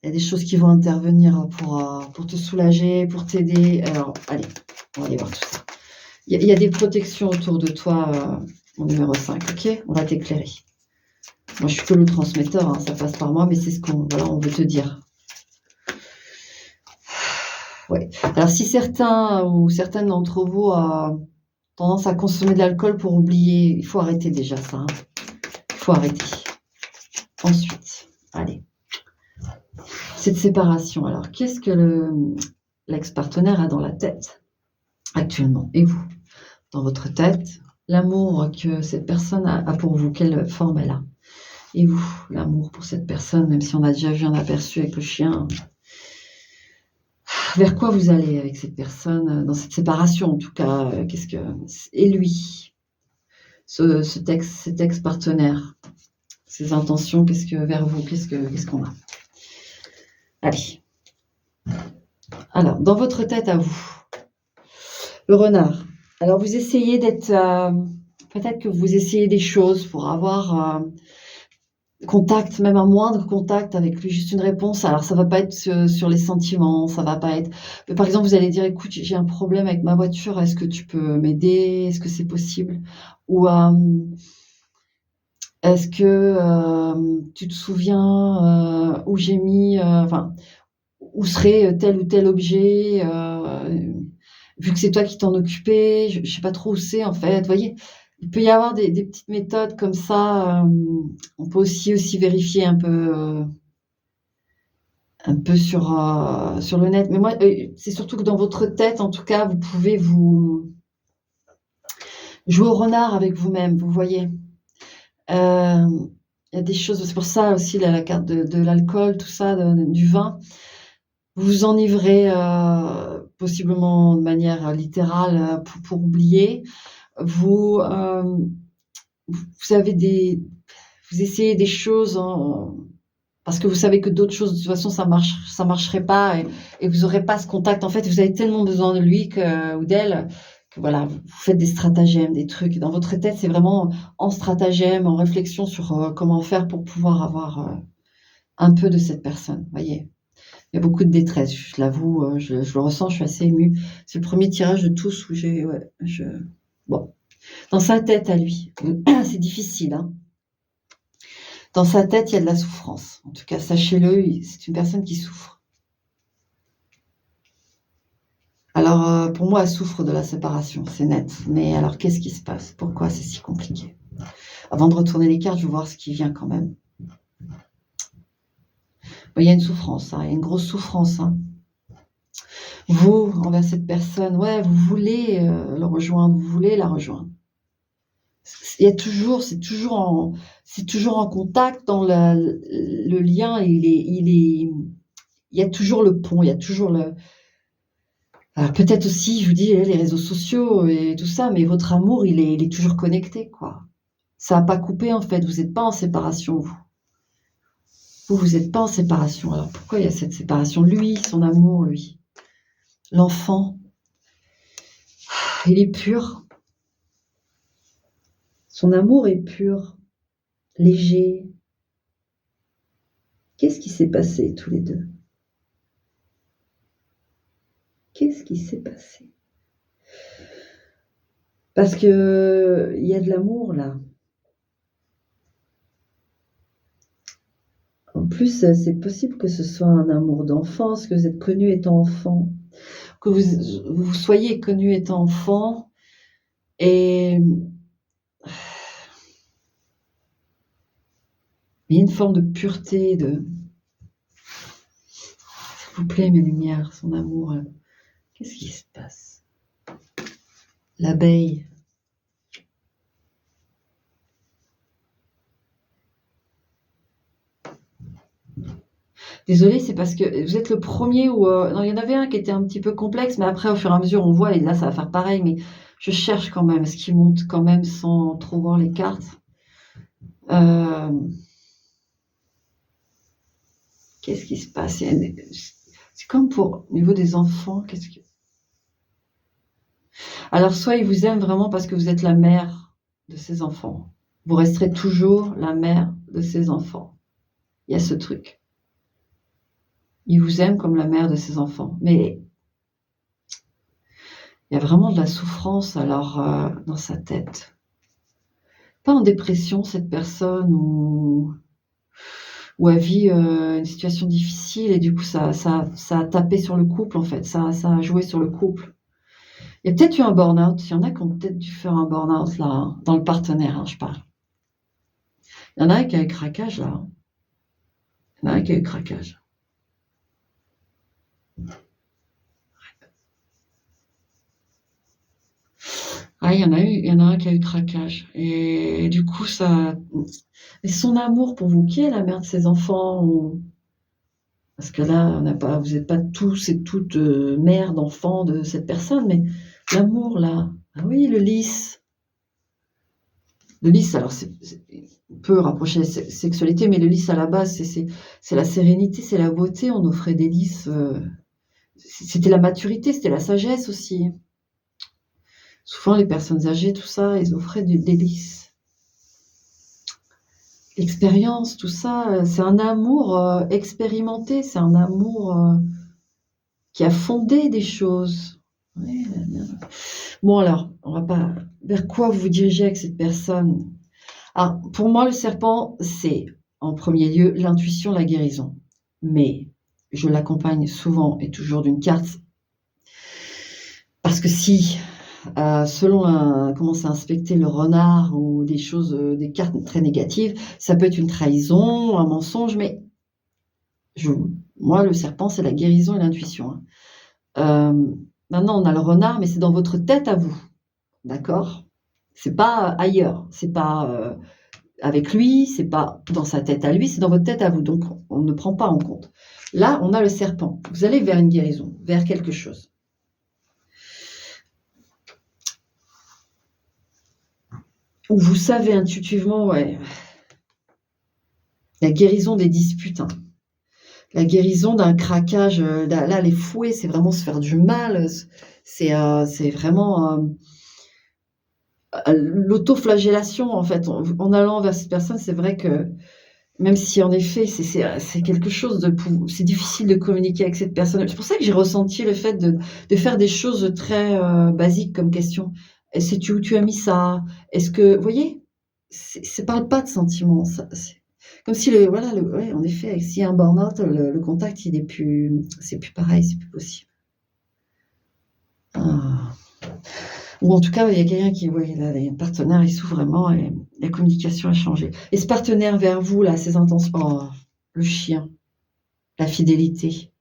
Il y a des choses qui vont intervenir pour te soulager, pour t'aider. Alors, allez, on va aller voir tout ça. Il y a des protections autour de toi, mon numéro 5, ok? On va t'éclairer. Moi, je suis que le transmetteur, hein, ça passe par moi, mais c'est ce qu'on veut te dire. Ouais. Alors, si certains ou certaines d'entre vous ont tendance à consommer de l'alcool pour oublier, il faut arrêter déjà ça. Hein. Il faut arrêter. Ensuite, allez. Cette séparation, alors, qu'est-ce que l'ex-partenaire a dans la tête actuellement? Et vous, dans votre tête, l'amour que cette personne a pour vous, quelle forme elle a? Et vous, l'amour pour cette personne, même si on a déjà vu un aperçu avec le chien, vers quoi vous allez avec cette personne, dans cette séparation en tout cas, et lui, cet ex-partenaire, ses intentions, vers vous, qu'est-ce qu'on a? Allez. Alors, dans votre tête à vous, le renard. Alors, vous essayez d'être... peut-être que vous essayez des choses pour avoir contact, même un moindre contact avec lui, juste une réponse. Alors, ça va pas être sur les sentiments, ça va pas être... Par exemple, vous allez dire, écoute, j'ai un problème avec ma voiture, est-ce que tu peux m'aider? Est-ce que c'est possible? Ou est-ce que tu te souviens où j'ai mis... où serait tel ou tel objet vu que c'est toi qui t'en occupais, je sais pas trop où c'est en fait, vous voyez? Il peut y avoir des petites méthodes comme ça, on peut aussi vérifier un peu sur le net. Mais moi, c'est surtout que dans votre tête, en tout cas, vous pouvez vous jouer au renard avec vous-même, vous voyez? Il y a des choses, c'est pour ça aussi la carte de l'alcool, tout ça, du vin. Vous vous enivrez, possiblement de manière littérale, pour oublier. Vous essayez des choses parce que vous savez que d'autres choses, de toute façon, ça marcherait pas et vous aurez pas ce contact. En fait, vous avez tellement besoin de lui ou d'elle que voilà, vous faites des stratagèmes, des trucs. Dans votre tête, c'est vraiment en stratagème, en réflexion sur comment faire pour pouvoir avoir un peu de cette personne, voyez? Il y a beaucoup de détresse, je l'avoue, je le ressens, je suis assez émue. C'est le premier tirage de tous où bon. Dans sa tête à lui, c'est difficile, hein. Dans sa tête, il y a de la souffrance. En tout cas, sachez-le, c'est une personne qui souffre. Alors, pour moi, elle souffre de la séparation, c'est net. Mais alors, qu'est-ce qui se passe? Pourquoi c'est si compliqué? Avant de retourner les cartes, je vais voir ce qui vient quand même. Il y a une souffrance, hein, il y a une grosse souffrance. Hein. Vous, envers cette personne, ouais, vous voulez le rejoindre, vous voulez la rejoindre. c'est toujours en contact dans le lien, il y a toujours le pont, il y a toujours le alors peut-être aussi, je vous dis, les réseaux sociaux et tout ça, mais votre amour, il est toujours connecté, quoi. Ça a pas coupé, en fait, vous êtes pas en séparation, vous. Vous êtes pas en séparation. Alors pourquoi il y a cette séparation? Lui, son amour, lui, l'enfant, il est pur. Son amour est pur, léger. Qu'est-ce qui s'est passé tous les deux? Qu'est-ce qui s'est passé? Parce que il y a de l'amour là. En plus, c'est possible que ce soit un amour d'enfance, que vous êtes connu étant enfant, que vous soyez connu étant enfant, et il y a une forme de pureté, s'il vous plaît, mes lumières, son amour. Qu'est-ce qui se passe? L'abeille. Désolée, c'est parce que vous êtes le premier où non, il y en avait un qui était un petit peu complexe, mais après, au fur et à mesure, on voit, et là, ça va faire pareil, mais je cherche quand même, est-ce qu'il monte quand même sans trop voir les cartes? Qu'est-ce qui se passe? C'est comme pour au niveau des enfants, qu'est-ce que... Alors, soit il vous aime vraiment parce que vous êtes la mère de ses enfants. Vous resterez toujours la mère de ses enfants. Il y a ce truc. Il vous aime comme la mère de ses enfants. Mais il y a vraiment de la souffrance alors dans sa tête. Pas en dépression, cette personne, ou elle vit une situation difficile et du coup ça a tapé sur le couple en fait, ça a joué sur le couple. Il y a peut-être eu un burn-out, il y en a qui ont peut-être dû faire un burn-out là, hein, dans le partenaire, hein, je parle. Il y en a un qui a eu craquage là. Il y en a un qui a eu craquage. Ah, il y en a un qui a eu craquage. Et du coup, ça. Et son amour pour vous, qui est la mère de ses enfants parce que là, vous n'êtes pas tous et toutes mères d'enfants de cette personne, mais l'amour là. Ah oui, le lys. Le lys, alors on peut rapprocher la sexualité, mais le lys à la base, c'est la sérénité, c'est la beauté. On offrait des lys. C'était la maturité, c'était la sagesse aussi. Souvent, les personnes âgées, tout ça, ils offraient des lys. L'expérience, tout ça, c'est un amour expérimenté, c'est un amour qui a fondé des choses. Ouais, bon alors, on va pas. Vers quoi vous vous dirigez avec cette personne? Ah, pour moi, le serpent, c'est en premier lieu l'intuition, la guérison. Mais je l'accompagne souvent et toujours d'une carte. Parce que si, selon comment c'est inspecté le renard ou des choses, des cartes très négatives, ça peut être une trahison, un mensonge, mais moi, le serpent, c'est la guérison et l'intuition. Hein. Maintenant, on a le renard, mais c'est dans votre tête à vous. D'accord? C'est pas ailleurs. C'est pas avec lui, c'est pas dans sa tête à lui, c'est dans votre tête à vous. Donc, on ne prend pas en compte. Là, on a le serpent. Vous allez vers une guérison, vers quelque chose. Où vous savez intuitivement, ouais, la guérison des disputes. Hein. La guérison d'un craquage. Là, les fouets, c'est vraiment se faire du mal. C'est vraiment l'autoflagellation, en fait. En allant vers cette personne, c'est vrai que même si en effet c'est quelque chose c'est difficile de communiquer avec cette personne. C'est pour ça que j'ai ressenti le fait de faire des choses très basiques comme question. Sais-tu où tu as mis ça? Est-ce que, vous voyez, ça parle pas de sentiments. C'est comme si ouais, en effet, s'il y a un burn-out, le contact, c'est plus pareil, c'est plus possible. Ah. Ou en tout cas, il y a quelqu'un qui, ouais, là, il y a un partenaire, il souffre vraiment et la communication a changé. Et ce partenaire vers vous, là, ses intentions, oh, le chien, la fidélité.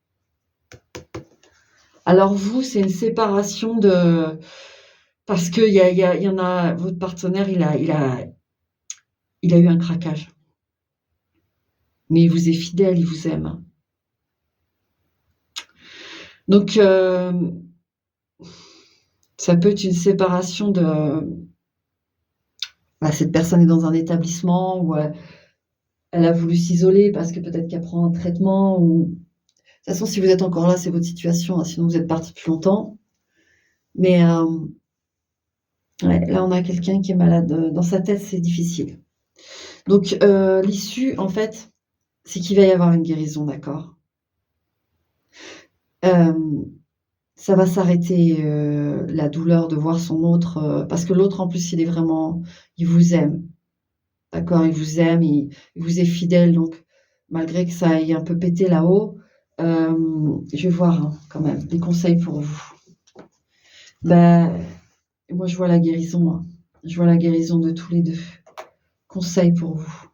Alors vous, c'est une séparation Parce qu'il y en a votre partenaire, il a eu un craquage. Mais il vous est fidèle, il vous aime. Donc ça peut être une séparation de cette personne est dans un établissement où, elle a voulu s'isoler parce que peut-être qu'elle prend un traitement ou de toute façon, si vous êtes encore là, c'est votre situation, hein, sinon vous êtes partis depuis longtemps. Mais ouais, là, on a quelqu'un qui est malade, dans sa tête, c'est difficile. Donc l'issue, en fait, c'est qu'il va y avoir une guérison, d'accord? Hem, Ça va s'arrêter, la douleur de voir son autre, parce que l'autre, en plus, il vous aime, d'accord? Il vous aime, il vous est fidèle, donc malgré que ça aille un peu péter là-haut, je vais voir, hein, quand même, des conseils pour vous. Bah, moi, je vois la guérison, hein. Je vois la guérison de tous les 2. Conseils pour vous.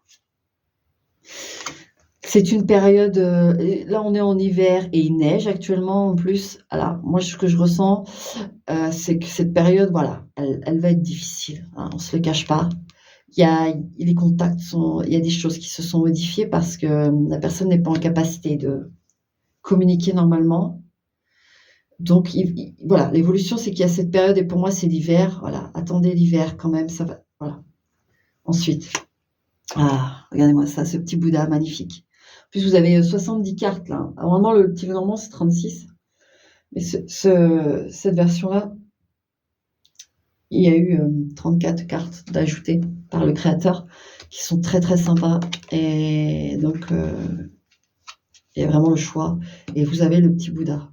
C'est une période, et là, on est en hiver et il neige actuellement en plus. Alors moi, ce que je ressens, c'est que cette période, voilà, elle va être difficile, hein, on se le cache pas. Il y a des choses qui se sont modifiées parce que, la personne n'est pas en capacité de communiquer normalement. Donc voilà, l'évolution, c'est qu'il y a cette période et pour moi, c'est l'hiver, voilà. Attendez l'hiver quand même, ça va voilà. Ensuite, regardez-moi ça, ce petit Bouddha magnifique. En plus, vous avez, 70 cartes là. Normalement, le petit Lenormand, c'est 36, mais cette version-là, il y a eu, 34 cartes d'ajoutées par le créateur qui sont très, très sympas et donc il y a vraiment le choix et vous avez le petit Bouddha.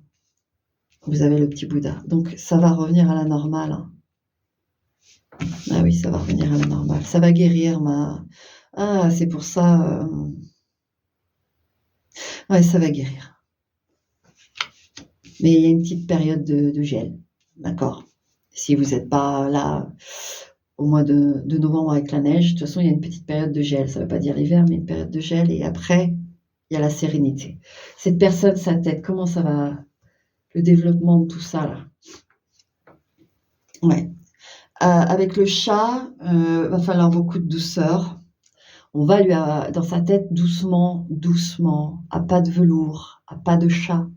Vous avez le petit Bouddha. Donc ça va revenir à la normale, hein. Ah oui, ça va revenir à la normale. Ça va guérir c'est pour ça, ouais, ça va guérir. Mais il y a une petite période de gel, d'accord? Si vous êtes pas là au mois de novembre avec la neige, de toute façon, il y a une petite période de gel. Ça veut pas dire l'hiver, mais une période de gel et après, il y a la sérénité. Cette personne, sa tête, comment ça va? Le développement de tout ça là? Ouais. Avec le chat, va falloir beaucoup de douceur. On va lui dans sa tête doucement, doucement, à pas de velours, à pas de chat.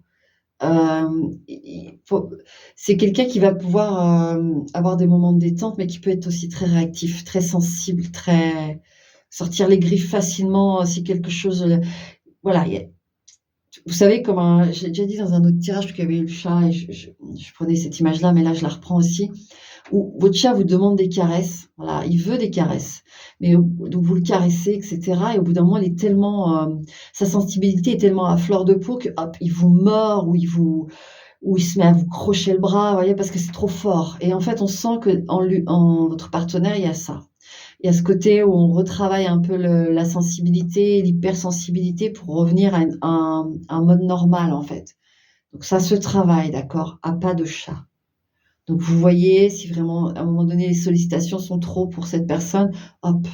Il faut c'est quelqu'un qui va pouvoir, avoir des moments de détente, mais qui peut être aussi très réactif, très sensible, très sortir les griffes facilement, si quelque chose, voilà, il y a vous savez comme j'ai déjà dit dans un autre tirage, parce qu'il y avait eu le chat et je prenais cette image-là, mais là je la reprends aussi, où votre chat vous demande des caresses, voilà, il veut des caresses, mais donc vous le caressez et cetera et au bout d'un moment, il est tellement, sa sensibilité est tellement à fleur de peau que hop, il vous mord ou il se met à vous crocher le bras, vous voyez? Parce que c'est trop fort et en fait, on sent qu'en votre partenaire, il y a ça. Il y a ce côté où on retravaille un peu la sensibilité, l'hypersensibilité pour revenir à un mode normal, en fait. Donc ça se travaille, d'accord? À pas de chat. Donc vous voyez si vraiment, à un moment donné, les sollicitations sont trop pour cette personne, hop,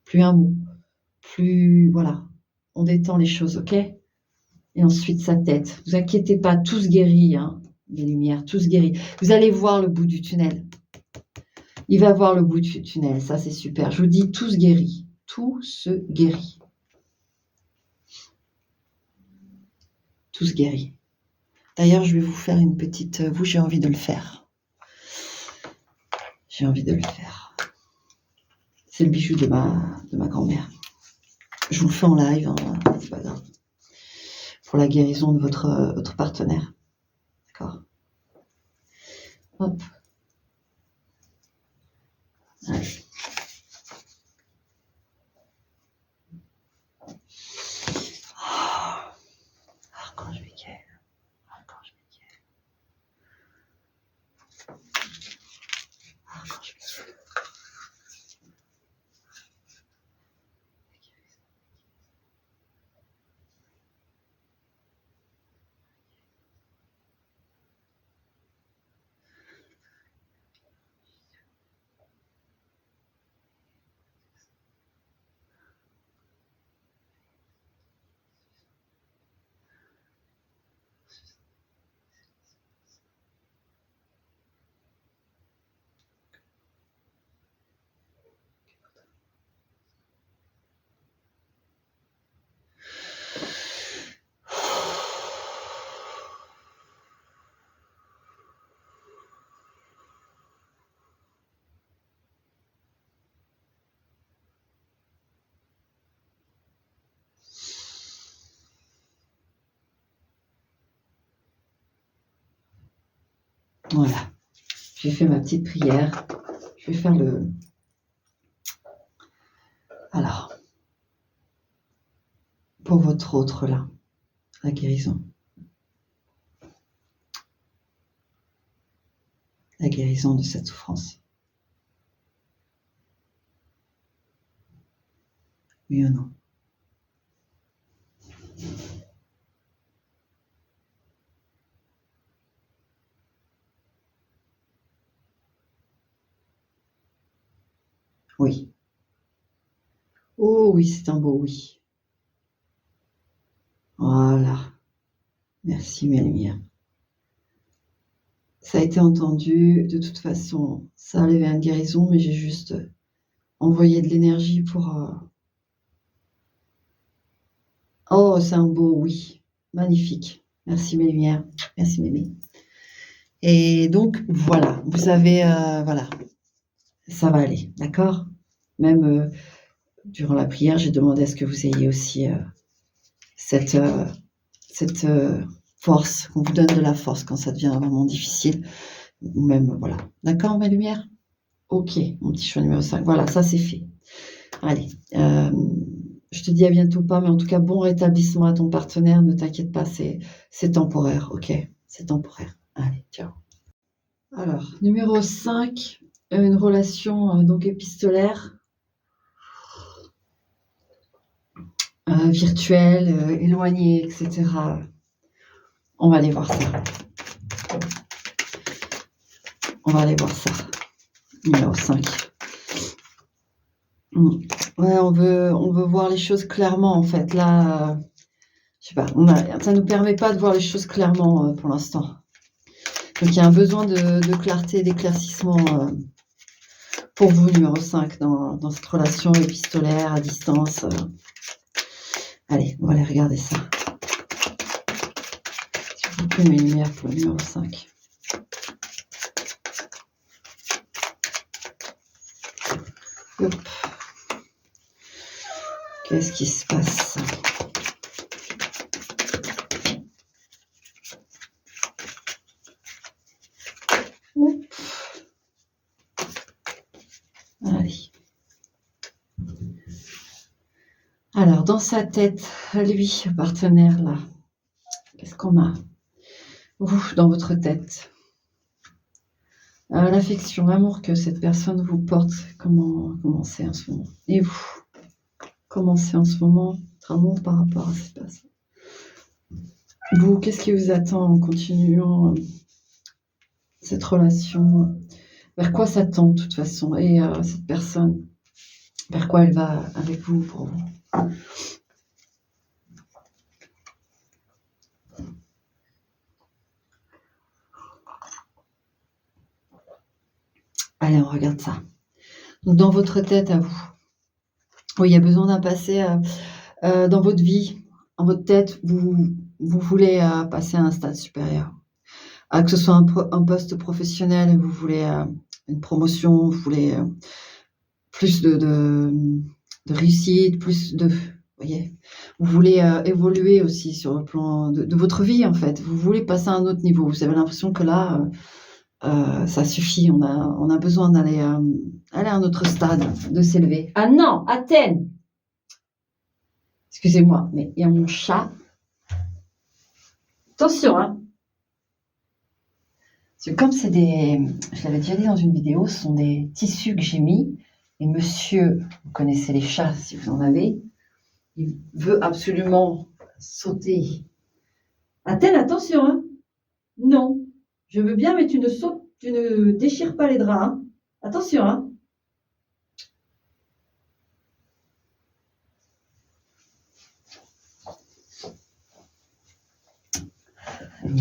plus un mot, plus voilà, on détend les choses, OK? Et ensuite sa tête. Vous inquiétez pas, tout se guérit, hein, les lumières, tout se guérit. Vous allez voir le bout du tunnel. Il va voir le bout du tunnel, ça c'est super. Je vous dis, tout se guérit. Tout se guérit. Tout se guérit. D'ailleurs, je vais vous faire une petite. Vous, j'ai envie de le faire. J'ai envie de le faire. C'est le bijou de ma grand-mère. Je vous le fais en live, hein, c'est pas grave. Pour la guérison de votre partenaire. D'accord? Hop. Allez. Archange Michael. Archange Michael. Archange Michael. Voilà. J'ai fait ma petite prière. Je vais faire le... Alors, pour votre autre là, la guérison. La guérison de cette souffrance. Oui ou non? Oui. Oh oui, c'est un beau oui. Voilà. Merci mes lumières. Ça a été entendu. De toute façon, ça allait vers une guérison, mais j'ai juste envoyé de l'énergie pour... Oh, c'est un beau oui. Magnifique. Merci mes lumières. Merci mémé. Et donc, voilà. Vous avez... voilà. Ça va aller. D'accord? Même durant la prière, j'ai demandé à ce que vous ayez aussi cette force, qu'on vous donne de la force quand ça devient vraiment difficile. Ou même, voilà. D'accord, mes lumières? Ok, mon petit choix numéro 5. Voilà, ça c'est fait. Allez, je te dis à bientôt pas, mais en tout cas, bon rétablissement à ton partenaire. Ne t'inquiète pas, c'est temporaire, ok? C'est temporaire. Allez, ciao. Alors, numéro 5, une relation donc épistolaire, virtuelle, éloignée, etc. On va aller voir ça. On va aller voir ça. Numéro 5. Ouais, on veut voir les choses clairement, en fait. Là, je sais pas, ça ne nous permet pas de voir les choses clairement pour l'instant. Donc, il y a un besoin de clarté, d'éclaircissement pour vous, numéro 5, dans cette relation épistolaire à distance. Allez, on va aller regarder ça. S'il vous plaît, mes lumières pour le numéro 5. Hop. Qu'est-ce qui se passe? Hop. Allez. Alors, dans sa tête, lui, partenaire, là, qu'est-ce qu'on a? Vous, dans votre tête. L'affection, l'amour que cette personne vous porte, comment c'est en ce moment? Et vous, comment c'est en ce moment, votre amour par rapport à cette personne? Vous, qu'est-ce qui vous attend en continuant cette relation? Vers quoi ça tend, de toute façon? Et cette personne, vers quoi elle va avec vous, pour vous? Allez, on regarde ça. Donc, dans votre tête à vous, oui, il y a besoin d'un passé dans votre vie, dans votre tête, vous voulez passer à un stade supérieur. Que ce soit un poste professionnel, vous voulez une promotion, vous voulez plus de réussite, plus de... voyez, vous voulez évoluer aussi sur le plan de votre vie, en fait. Vous voulez passer à un autre niveau. Vous avez l'impression que là, ça suffit. On a besoin d'aller aller à un autre stade, de s'élever. Ah non, Athènes! Excusez-moi, mais il y a mon chat. Attention, hein! Parce que comme c'est des... Je l'avais déjà dit dans une vidéo, ce sont des tissus que j'ai mis. Et monsieur, vous connaissez les chats si vous en avez, il veut absolument sauter. Athènes, attention, hein! Non, je veux bien, mais tu ne sautes, tu ne déchires pas les draps, hein. Attention, hein!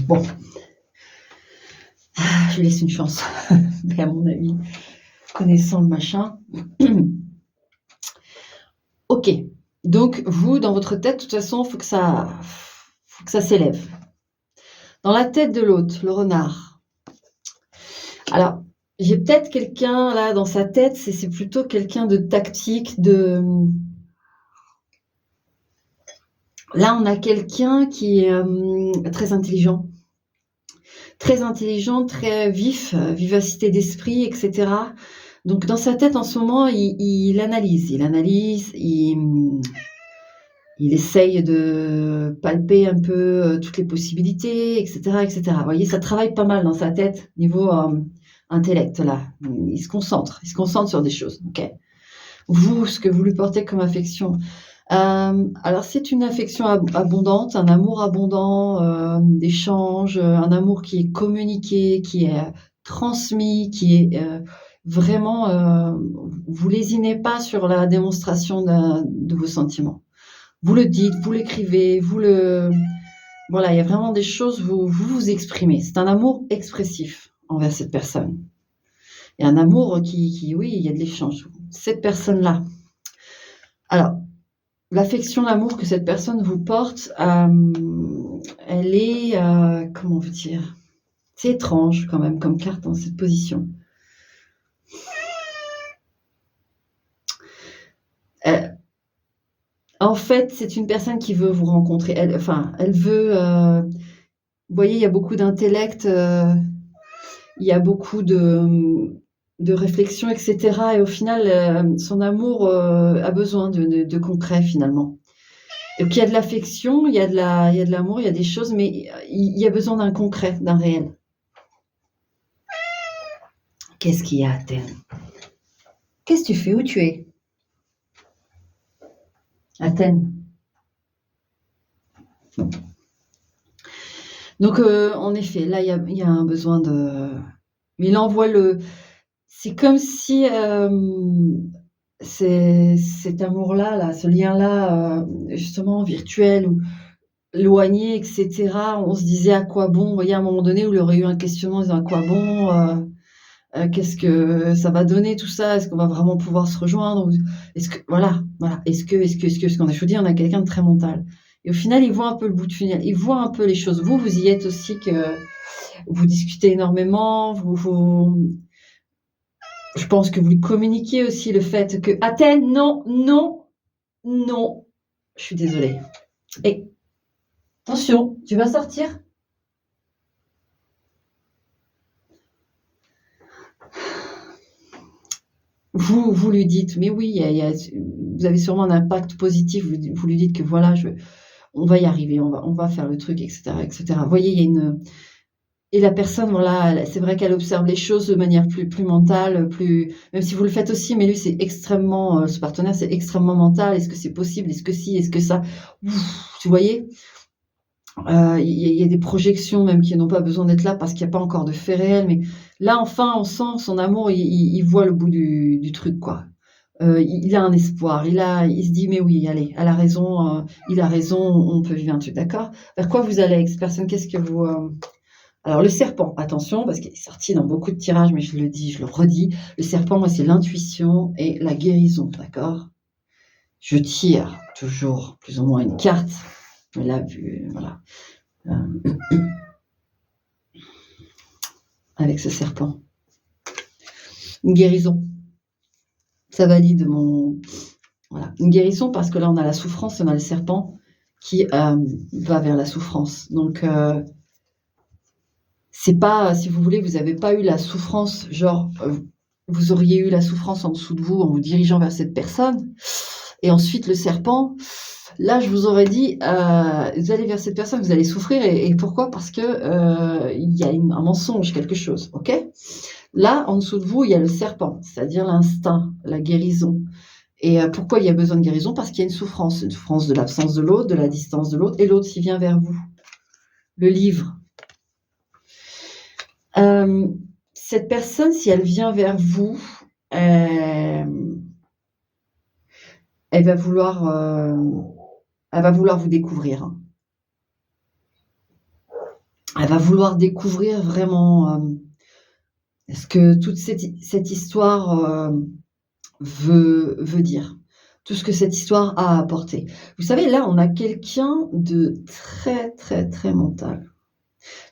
Bon, je lui laisse une chance, mais à mon avis, connaissant le machin. Ok, donc vous, dans votre tête, de toute façon, faut que ça s'élève. Dans la tête de l'autre, le renard. Alors, j'ai peut-être quelqu'un là dans sa tête, c'est plutôt quelqu'un de tactique, de... Là, on a quelqu'un qui est très intelligent, très intelligent, très vif, vivacité d'esprit, etc. Donc dans sa tête en ce moment, il analyse, il essaye de palper un peu toutes les possibilités, etc., etc. Vous voyez, ça travaille pas mal dans sa tête, niveau intellect, là. Il se concentre sur des choses. Ok. Vous, ce que vous lui portez comme affection. Alors, c'est une affection abondante, un amour abondant, d'échange, un amour qui est communiqué, qui est transmis, qui est vraiment. Vous lésinez pas sur la démonstration de vos sentiments. Vous le dites, vous l'écrivez, voilà, il y a vraiment des choses, vous exprimez. C'est un amour expressif envers cette personne. Il y a un amour oui, il y a de l'échange. Cette personne-là. Alors, l'affection, l'amour que cette personne vous porte, elle est, comment vous dire, c'est étrange quand même comme carte dans cette position. En fait, c'est une personne qui veut vous rencontrer. Elle veut. Vous voyez, il y a beaucoup d'intellect, il y a beaucoup de réflexion, etc. Et au final, son amour a besoin de concret finalement. Donc il y a de l'affection, il y a de l'amour, il y a des choses, mais il y a besoin d'un concret, d'un réel. Qu'est-ce qu'il y a, Athènes? Qu'est-ce que tu fais? Où tu es? Athènes. Donc, en effet, là, il y a un besoin de... Mais il envoie le... C'est comme si cet amour-là, là, ce lien-là, justement virtuel ou éloigné, etc., on se disait à quoi bon? Vous voyez, à un moment donné où il y aurait eu un questionnement en disant à quoi bon? Qu'est-ce que ça va donner tout ça? Est-ce qu'on va vraiment pouvoir se rejoindre? Est-ce que voilà, est-ce qu'on a, je vous dis, on a quelqu'un de très mental. Et au final, il voit un peu le bout de tunnel, il voit un peu les choses. Vous y êtes aussi, que vous discutez énormément, je pense que vous lui communiquez aussi le fait que Athènes, non, non, non, je suis désolée. Et attention, tu vas sortir. Vous lui dites, mais oui, vous avez sûrement un impact positif. Vous lui dites que voilà, on va y arriver, on va faire le truc, etc., etc. Vous voyez, il y a une... Et la personne, voilà, c'est vrai qu'elle observe les choses de manière plus mentale, même si vous le faites aussi, mais lui, c'est extrêmement, ce partenaire, c'est extrêmement mental. Est-ce que c'est possible? Est-ce que si? Est-ce que ça? Vous voyez? Il y a des projections même qui n'ont pas besoin d'être là parce qu'il n'y a pas encore de fait réel. Mais là, enfin, on sent son amour, il voit le bout du truc, quoi. Il a un espoir, il se dit, mais oui, allez, elle a raison, il a raison, on peut vivre un truc, d'accord? Vers quoi vous allez, ex-personne? Qu'est-ce que vous... Alors, le serpent, attention, parce qu'il est sorti dans beaucoup de tirages, mais je le dis, je le redis. Le serpent, moi, c'est l'intuition et la guérison, d'accord? Je tire toujours plus ou moins une carte. Mais là, voilà. Avec ce serpent. Une guérison. Ça valide mon... Voilà. Une guérison parce que là, on a la souffrance, on a le serpent qui va vers la souffrance. Donc, c'est pas, si vous voulez, vous n'avez pas eu la souffrance, genre, vous auriez eu la souffrance en dessous de vous en vous dirigeant vers cette personne. Et ensuite, le serpent, là, je vous aurais dit, vous allez vers cette personne, vous allez souffrir. Et pourquoi? Parce que il y a un mensonge, quelque chose. Ok? Là, en dessous de vous, il y a le serpent, c'est-à-dire l'instinct, la guérison. Et pourquoi il y a besoin de guérison? Parce qu'il y a une souffrance de l'absence de l'autre, de la distance de l'autre, et l'autre s'il vient vers vous. Le livre. Cette personne, si elle vient vers vous, elle va vouloir vous découvrir. Elle va vouloir découvrir vraiment ce que toute cette histoire veut dire. Tout ce que cette histoire a apporté. Vous savez, là, on a quelqu'un de très, très, très mental,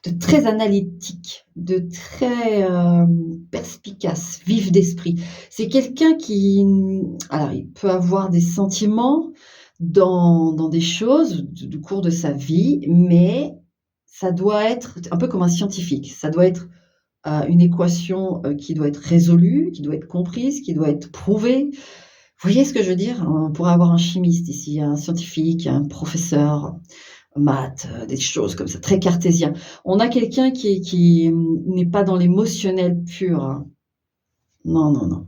de très analytique, de très perspicace, vif d'esprit. C'est quelqu'un qui... Alors, il peut avoir des sentiments dans des choses du cours de sa vie, mais ça doit être un peu comme un scientifique. Ça doit être une équation qui doit être résolue, qui doit être comprise, qui doit être prouvée. Vous voyez ce que je veux dire? On pourrait avoir un chimiste ici, un scientifique, un professeur maths, des choses comme ça, très cartésien. On a quelqu'un qui n'est pas dans l'émotionnel pur, hein. Non, non, non.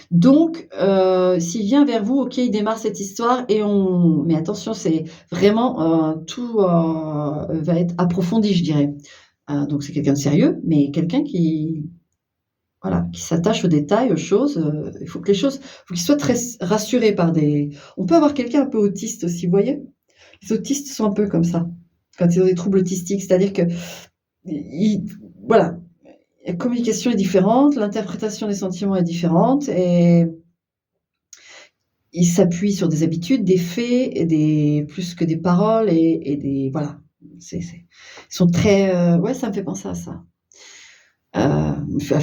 Donc, s'il vient vers vous, OK, il démarre cette histoire et on mais attention, c'est vraiment, tout, va être approfondi, je dirais. Donc c'est quelqu'un de sérieux, mais quelqu'un qui voilà, qui s'attache aux détails, aux choses, il faut que les choses faut qu'il soit très rassuré par des on peut avoir quelqu'un un peu autiste aussi, vous voyez? Les autistes sont un peu comme ça, quand ils ont des troubles autistiques, c'est-à-dire que ils voilà, la communication est différente, l'interprétation des sentiments est différente et ils s'appuient sur des habitudes, des faits et des plus que des paroles et des voilà, c'est ils sont très, ouais, ça me fait penser à ça.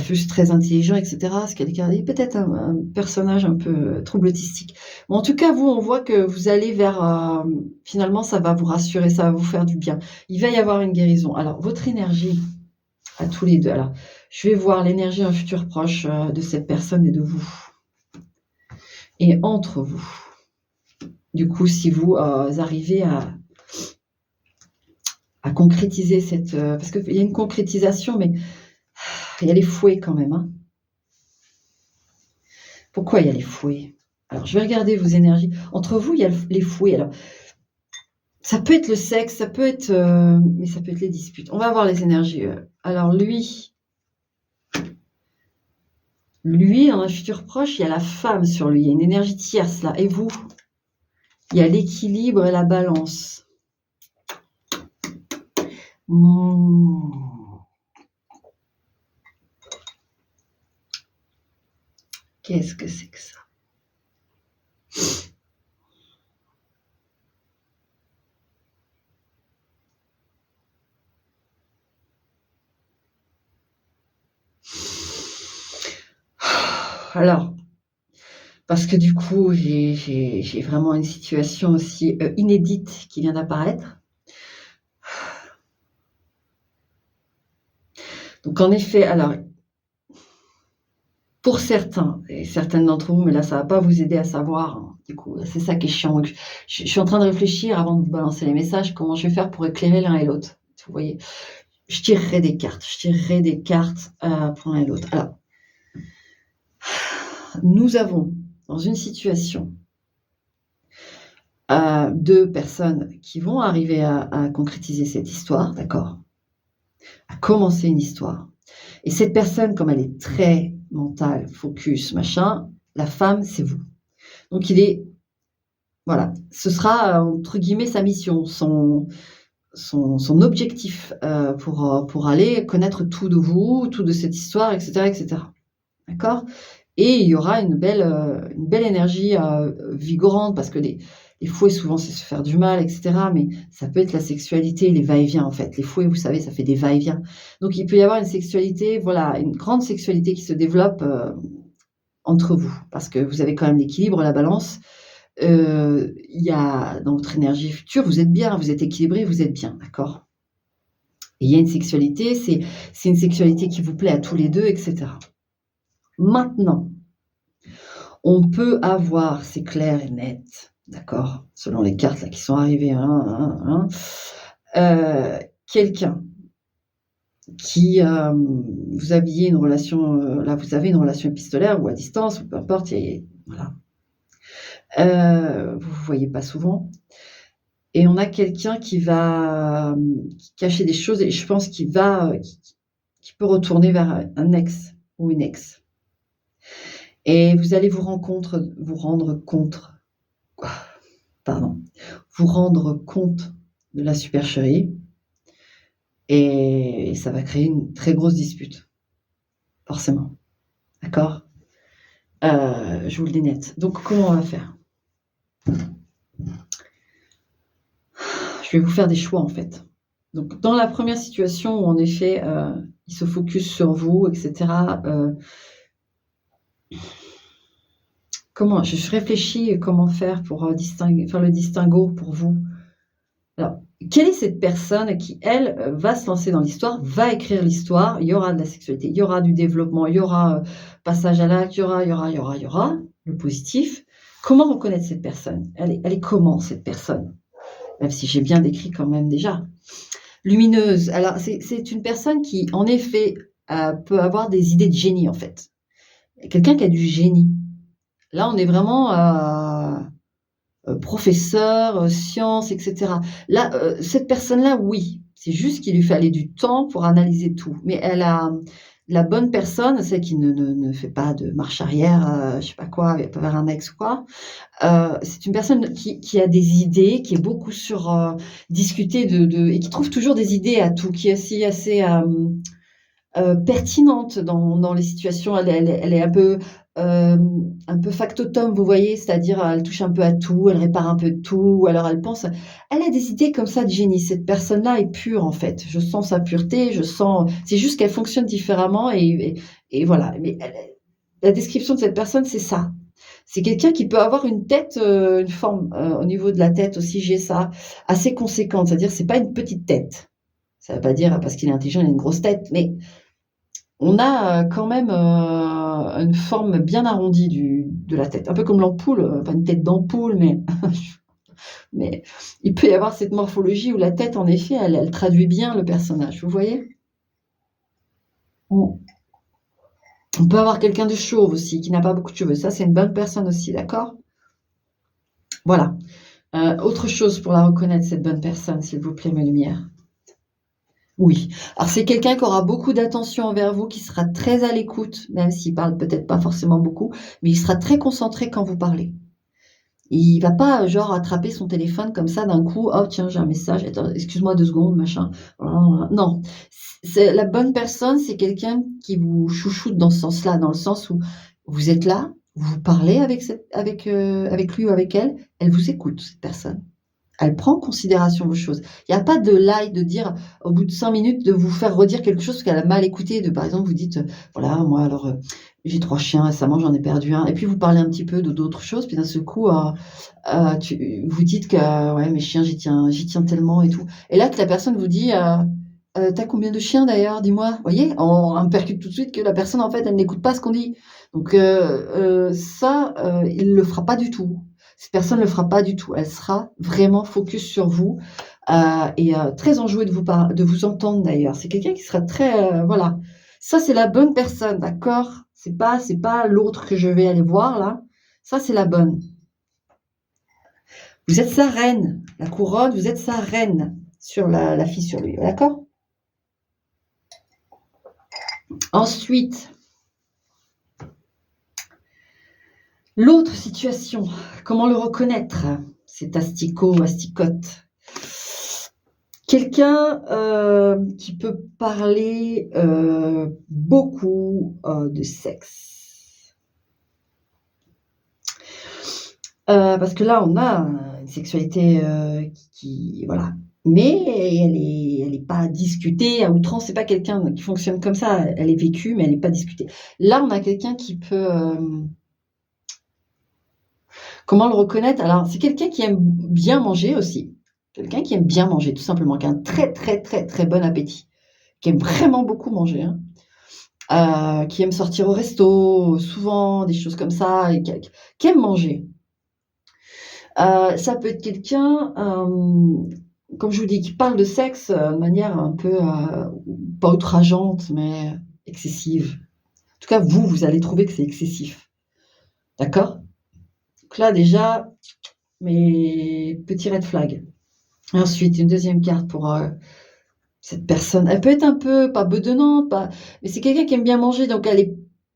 Plus très intelligent et cetera, c'est quelqu'un et peut-être un personnage un peu trouble autistique. Mais en tout cas, vous, on voit que vous allez vers, finalement, ça va vous rassurer, ça va vous faire du bien. Il va y avoir une guérison. Alors, votre énergie à tous les 2. Alors, je vais voir l'énergie d'un futur proche, de cette personne et de vous et entre vous. Du coup, si vous, arrivez à concrétiser cette, parce qu'il y a une concrétisation, mais il y a les fouets quand même, hein. Pourquoi il y a les fouets? Alors, je vais regarder vos énergies. Entre vous, il y a les fouets. Alors, ça peut être le sexe, ça peut être, mais ça peut être les disputes. On va voir les énergies. Alors, lui, dans un futur proche, il y a la femme sur lui. Il y a une énergie tierce là. Et vous, il y a l'équilibre et la balance. Mmh. Qu'est-ce que c'est que ça? Alors, parce que du coup, j'ai vraiment une situation aussi inédite qui vient d'apparaître. Donc, en effet, alors, pour certains et certaines d'entre vous, mais là, ça va pas vous aider à savoir, hein, du coup, c'est ça qui est chiant. Donc, je suis en train de réfléchir avant de vous balancer les messages, comment je vais faire pour éclairer l'un et l'autre. Vous voyez, je tirerai des cartes pour l'un et l'autre. Alors, nous avons dans une situation 2 personnes qui vont arriver à concrétiser cette histoire, d'accord? À commencer une histoire. Et cette personne, comme elle est très mentale, focus, machin, la femme, c'est vous. Donc il est voilà, ce sera, entre guillemets «sa mission», son objectif, pour aller connaître tout de vous, tout de cette histoire et cetera et cetera. D'accord? Et il y aura une belle énergie, vigorante parce que les fouets souvent c'est se faire du mal et cetera, mais ça peut être la sexualité, les va-et-vient en fait. Les fouets, vous savez, ça fait des va-et-vient. Donc il peut y avoir une sexualité, voilà, une grande sexualité qui se développe, entre vous parce que vous avez quand même l'équilibre, la balance. Il y a dans votre énergie future, vous êtes bien, vous êtes équilibré, vous êtes bien, d'accord? Et il y a une sexualité, c'est une sexualité qui vous plaît à tous les 2 et cetera. Maintenant, on peut avoir, c'est clair et net, d'accord? Selon les cartes là qui sont arrivées, quelqu'un qui, vous aviez une relation, là vous avez une relation épistolaire ou à distance ou peu importe et voilà. Vous vous voyez pas souvent et on a quelqu'un qui va, cacher des choses et je pense qu'il va, qui peut retourner vers un ex ou une ex et vous allez vous rendre compte pardon, vous rendre compte de la supercherie et ça va créer une très grosse dispute, forcément. D'accord? Je vous le dis net. Donc comment on va faire? Je vais vous faire des choix en fait. Donc dans la première situation où en effet, il se focus sur vous et cetera, je réfléchis comment faire pour, faire le distinguo pour vous. Alors, quelle est cette personne qui, elle, va se lancer dans l'histoire, va écrire l'histoire, il y aura de la sexualité, il y aura du développement, il y aura, passage à l'acte, il y aura le positif. Comment reconnaître cette personne? Elle est comment cette personne? Même si j'ai bien décrit quand même déjà. Lumineuse, alors c'est une personne qui, en effet, peut avoir des idées de génie, en fait. Quelqu'un qui a du génie. Là, on est vraiment professeur, sciences, et cetera. Là, cette personne-là, oui, c'est juste qu'il lui fallait du temps pour analyser tout. Mais elle a la bonne personne, celle qui ne fait pas de marche arrière, je sais pas quoi, vers un ex ou quoi. C'est une personne qui a des idées, qui est beaucoup sur, discuter de et qui trouve toujours des idées à tout, qui est aussi assez, pertinente dans les situations. Elle est un peu factotum, vous voyez? C'est-à-dire, elle touche un peu à tout, elle répare un peu de tout, ou alors elle pense elle a des idées comme ça de génie. Cette personne-là est pure, en fait. Je sens sa pureté, je sens c'est juste qu'elle fonctionne différemment et voilà. Mais la description de cette personne, c'est ça. C'est quelqu'un qui peut avoir une tête, une forme, au niveau de la tête aussi, j'ai ça, assez conséquente. C'est-à-dire, c'est pas une petite tête. Ça veut pas dire parce qu'il est intelligent, il a une grosse tête, mais on a, quand même, une forme bien arrondie de la tête, un peu comme l'ampoule, pas une tête d'ampoule, mais il peut y avoir cette morphologie où la tête, en effet, elle traduit bien le personnage, vous voyez? Mmh. On peut avoir quelqu'un de chauve aussi, qui n'a pas beaucoup de cheveux, ça, c'est une bonne personne aussi, d'accord? Voilà. Autre chose pour la reconnaître, cette bonne personne, s'il vous plaît, mes lumières? Oui. Alors c'est quelqu'un qui aura beaucoup d'attention envers vous, qui sera très à l'écoute, même s'il parle peut-être pas forcément beaucoup, mais il sera très concentré quand vous parlez. Il va pas, genre, attraper son téléphone comme ça d'un coup: «Oh tiens, j'ai un message, attends, excuse-moi 2 secondes, machin». Non, c'est la bonne personne, c'est quelqu'un qui vous chouchoute dans ce sens-là, dans le sens où vous êtes là, vous parlez avec lui ou avec elle, elle vous écoute, cette personne. Elle prend en considération vos choses. Il y a pas de lie de dire au bout de 5 minutes de vous faire redire quelque chose qu'elle a mal écouté, de par exemple, vous dites, «Voilà, moi alors, j'ai 3 chiens, récemment j'en ai perdu un» et puis vous parlez un petit peu de d'autres choses, puis d'un seul coup, tu vous dites que: «Ouais, mes chiens, j'y tiens tellement et tout» et là que la personne vous dit, «Tu combien de chiens d'ailleurs? Dis-moi». Vous voyez? On percute tout de suite que la personne en fait, elle n'écoute pas ce qu'on dit. Donc ça, il le fera pas du tout. Cette personne ne le fera pas du tout. Elle sera vraiment focus sur vous, et très enjouée de vous entendre d'ailleurs. C'est quelqu'un qui sera très, voilà. Ça, c'est la bonne personne, d'accord? C'est pas l'autre que je vais aller voir là. Ça, c'est la bonne. Vous êtes sa reine. La couronne, vous êtes sa reine sur la fille sur lui, d'accord? Ensuite, l'autre situation, comment le reconnaître? Cet asticot ou asticote. Quelqu'un, qui peut parler, beaucoup, de sexe. Parce que là, on a une sexualité, qui voilà, mais elle est pas discutée à outrance. C'est pas quelqu'un qui fonctionne comme ça. Elle est vécue, mais elle est pas discutée. Là, on a quelqu'un qui peut, comment le reconnaître? Alors, c'est quelqu'un qui aime bien manger aussi. Quelqu'un qui aime bien manger, tout simplement, qui a un très, très, très, très bon appétit, qui aime vraiment beaucoup manger, hein. Qui aime sortir au resto, souvent, des choses comme ça et qui aime manger. Ça peut être quelqu'un, comme je vous dis, qui parle de sexe, de manière un peu, pas outrageante, mais excessive. En tout cas, vous allez trouver que c'est excessif. D'accord? Donc là, déjà, mes petits red flags. Ensuite, une deuxième carte pour, cette personne. Elle peut être un peu, pas bedonnante, pas mais c'est quelqu'un qui aime bien manger, donc elle est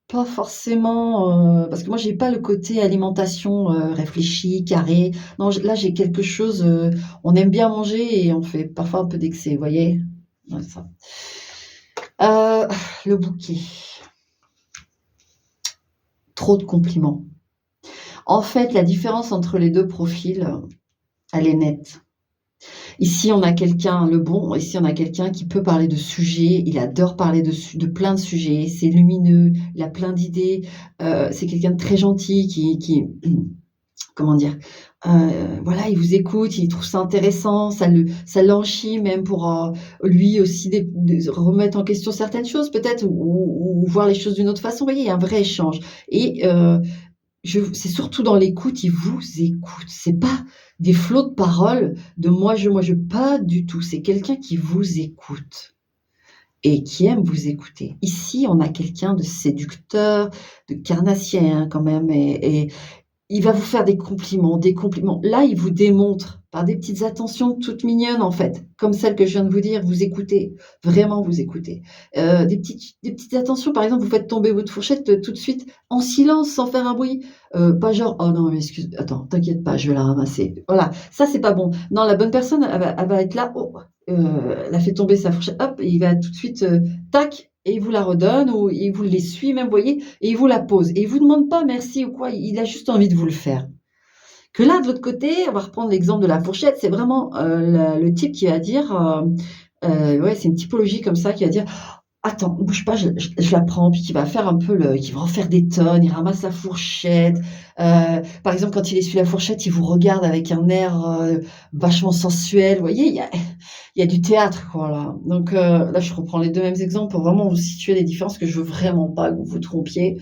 pas forcément, parce que moi j'ai pas le côté alimentation, réfléchi, carré. Non, j là j'ai quelque chose, on aime bien manger et on fait parfois un peu d'excès, vous voyez? Ouais, c'est ça. Heu, le bouquet. Trop de compliments. En fait, la différence entre les 2 profils, elle est nette. Ici, on a quelqu'un le bon, ici on a quelqu'un qui peut parler de sujets, il adore parler de plein de sujets, c'est lumineux, il a plein d'idées, c'est quelqu'un de très gentil qui comment dire? Voilà, il vous écoute, il trouve ça intéressant, ça l'enrichit même pour, lui aussi de remettre en question certaines choses peut-être ou voir les choses d'une autre façon. Vous voyez, il y a un vrai échange et c'est surtout dans l'écoute, il vous écoute. C'est pas des flots de paroles de moi je, pas du tout. C'est quelqu'un qui vous écoute et qui aime vous écouter. Ici, on a quelqu'un de séducteur, de carnassien quand même et il va vous faire des compliments, des compliments. Là, il vous démontre par des petites attentions toutes mignonnes, en fait, comme celles que je viens de vous dire, vous écoutez, vraiment vous écoutez. Des petites attentions, par exemple, vous faites tomber votre fourchette, tout de suite, en silence, sans faire un bruit. Pas genre: «Oh non, mais excuse attends, t'inquiète pas, je vais la ramasser». Voilà, ça, c'est pas bon. Non, la bonne personne, elle va être là, oh, elle a fait tomber sa fourchette, hop, et il va tout de suite, tac et il vous la redonne ou il vous l'essuie même, vous voyez? Et il vous la pose et il vous demande pas merci ou quoi, il a juste envie de vous le faire. Que là, de l'autre côté, on va reprendre l'exemple de la fourchette, c'est vraiment, le type qui va dire, ouais, c'est une typologie comme ça qui va dire: «Attends, bouge pas, je la prends», puis qui va faire un peu qui va en faire des tonnes, il ramasse sa fourchette, par exemple, quand il essuie la fourchette, il vous regarde avec un air, vachement sensuel, vous voyez? Il y a du théâtre, quoi, là. Donc, là, je reprends les 2 mêmes exemples pour vraiment vous situer les différences que je veux vraiment pas que vous vous trompiez.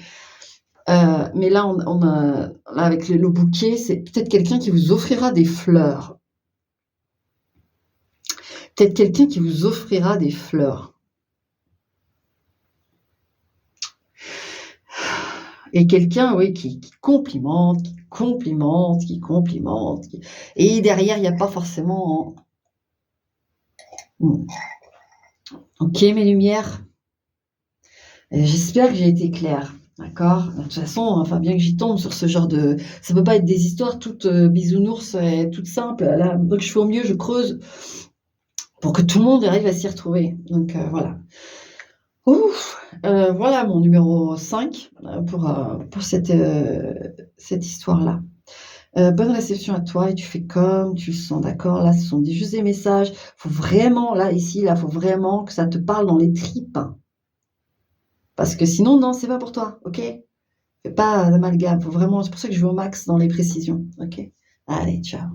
Mais là, on a là, avec le bouquet, c'est peut-être quelqu'un qui vous offrira des fleurs. Peut-être quelqu'un qui vous offrira des fleurs et quelqu'un, oui, qui complimente, qui complimente, qui complimente, qui et derrière, il y a pas forcément mmh. OK, mes lumières? J'espère que j'ai été claire, d'accord? De toute façon, enfin, bien que j'y tombe sur ce genre de ça peut pas être des histoires toutes, bisounours et toutes simples. Là, donc je fais au mieux, je creuse pour que tout le monde arrive à s'y retrouver. Donc, voilà. Ouf! Voilà mon numéro 5 pour cette histoire-là. Bonne réception à toi et tu fais comme tu le sens, d'accord? Là, ce sont juste des messages. Faut vraiment là, ici, là, faut vraiment que ça te parle dans les tripes, hein, parce que sinon, non, c'est pas pour toi, OK? Fais pas d'amalgame, faut vraiment c'est pour ça que je vais au max dans les précisions, OK? Allez, ciao.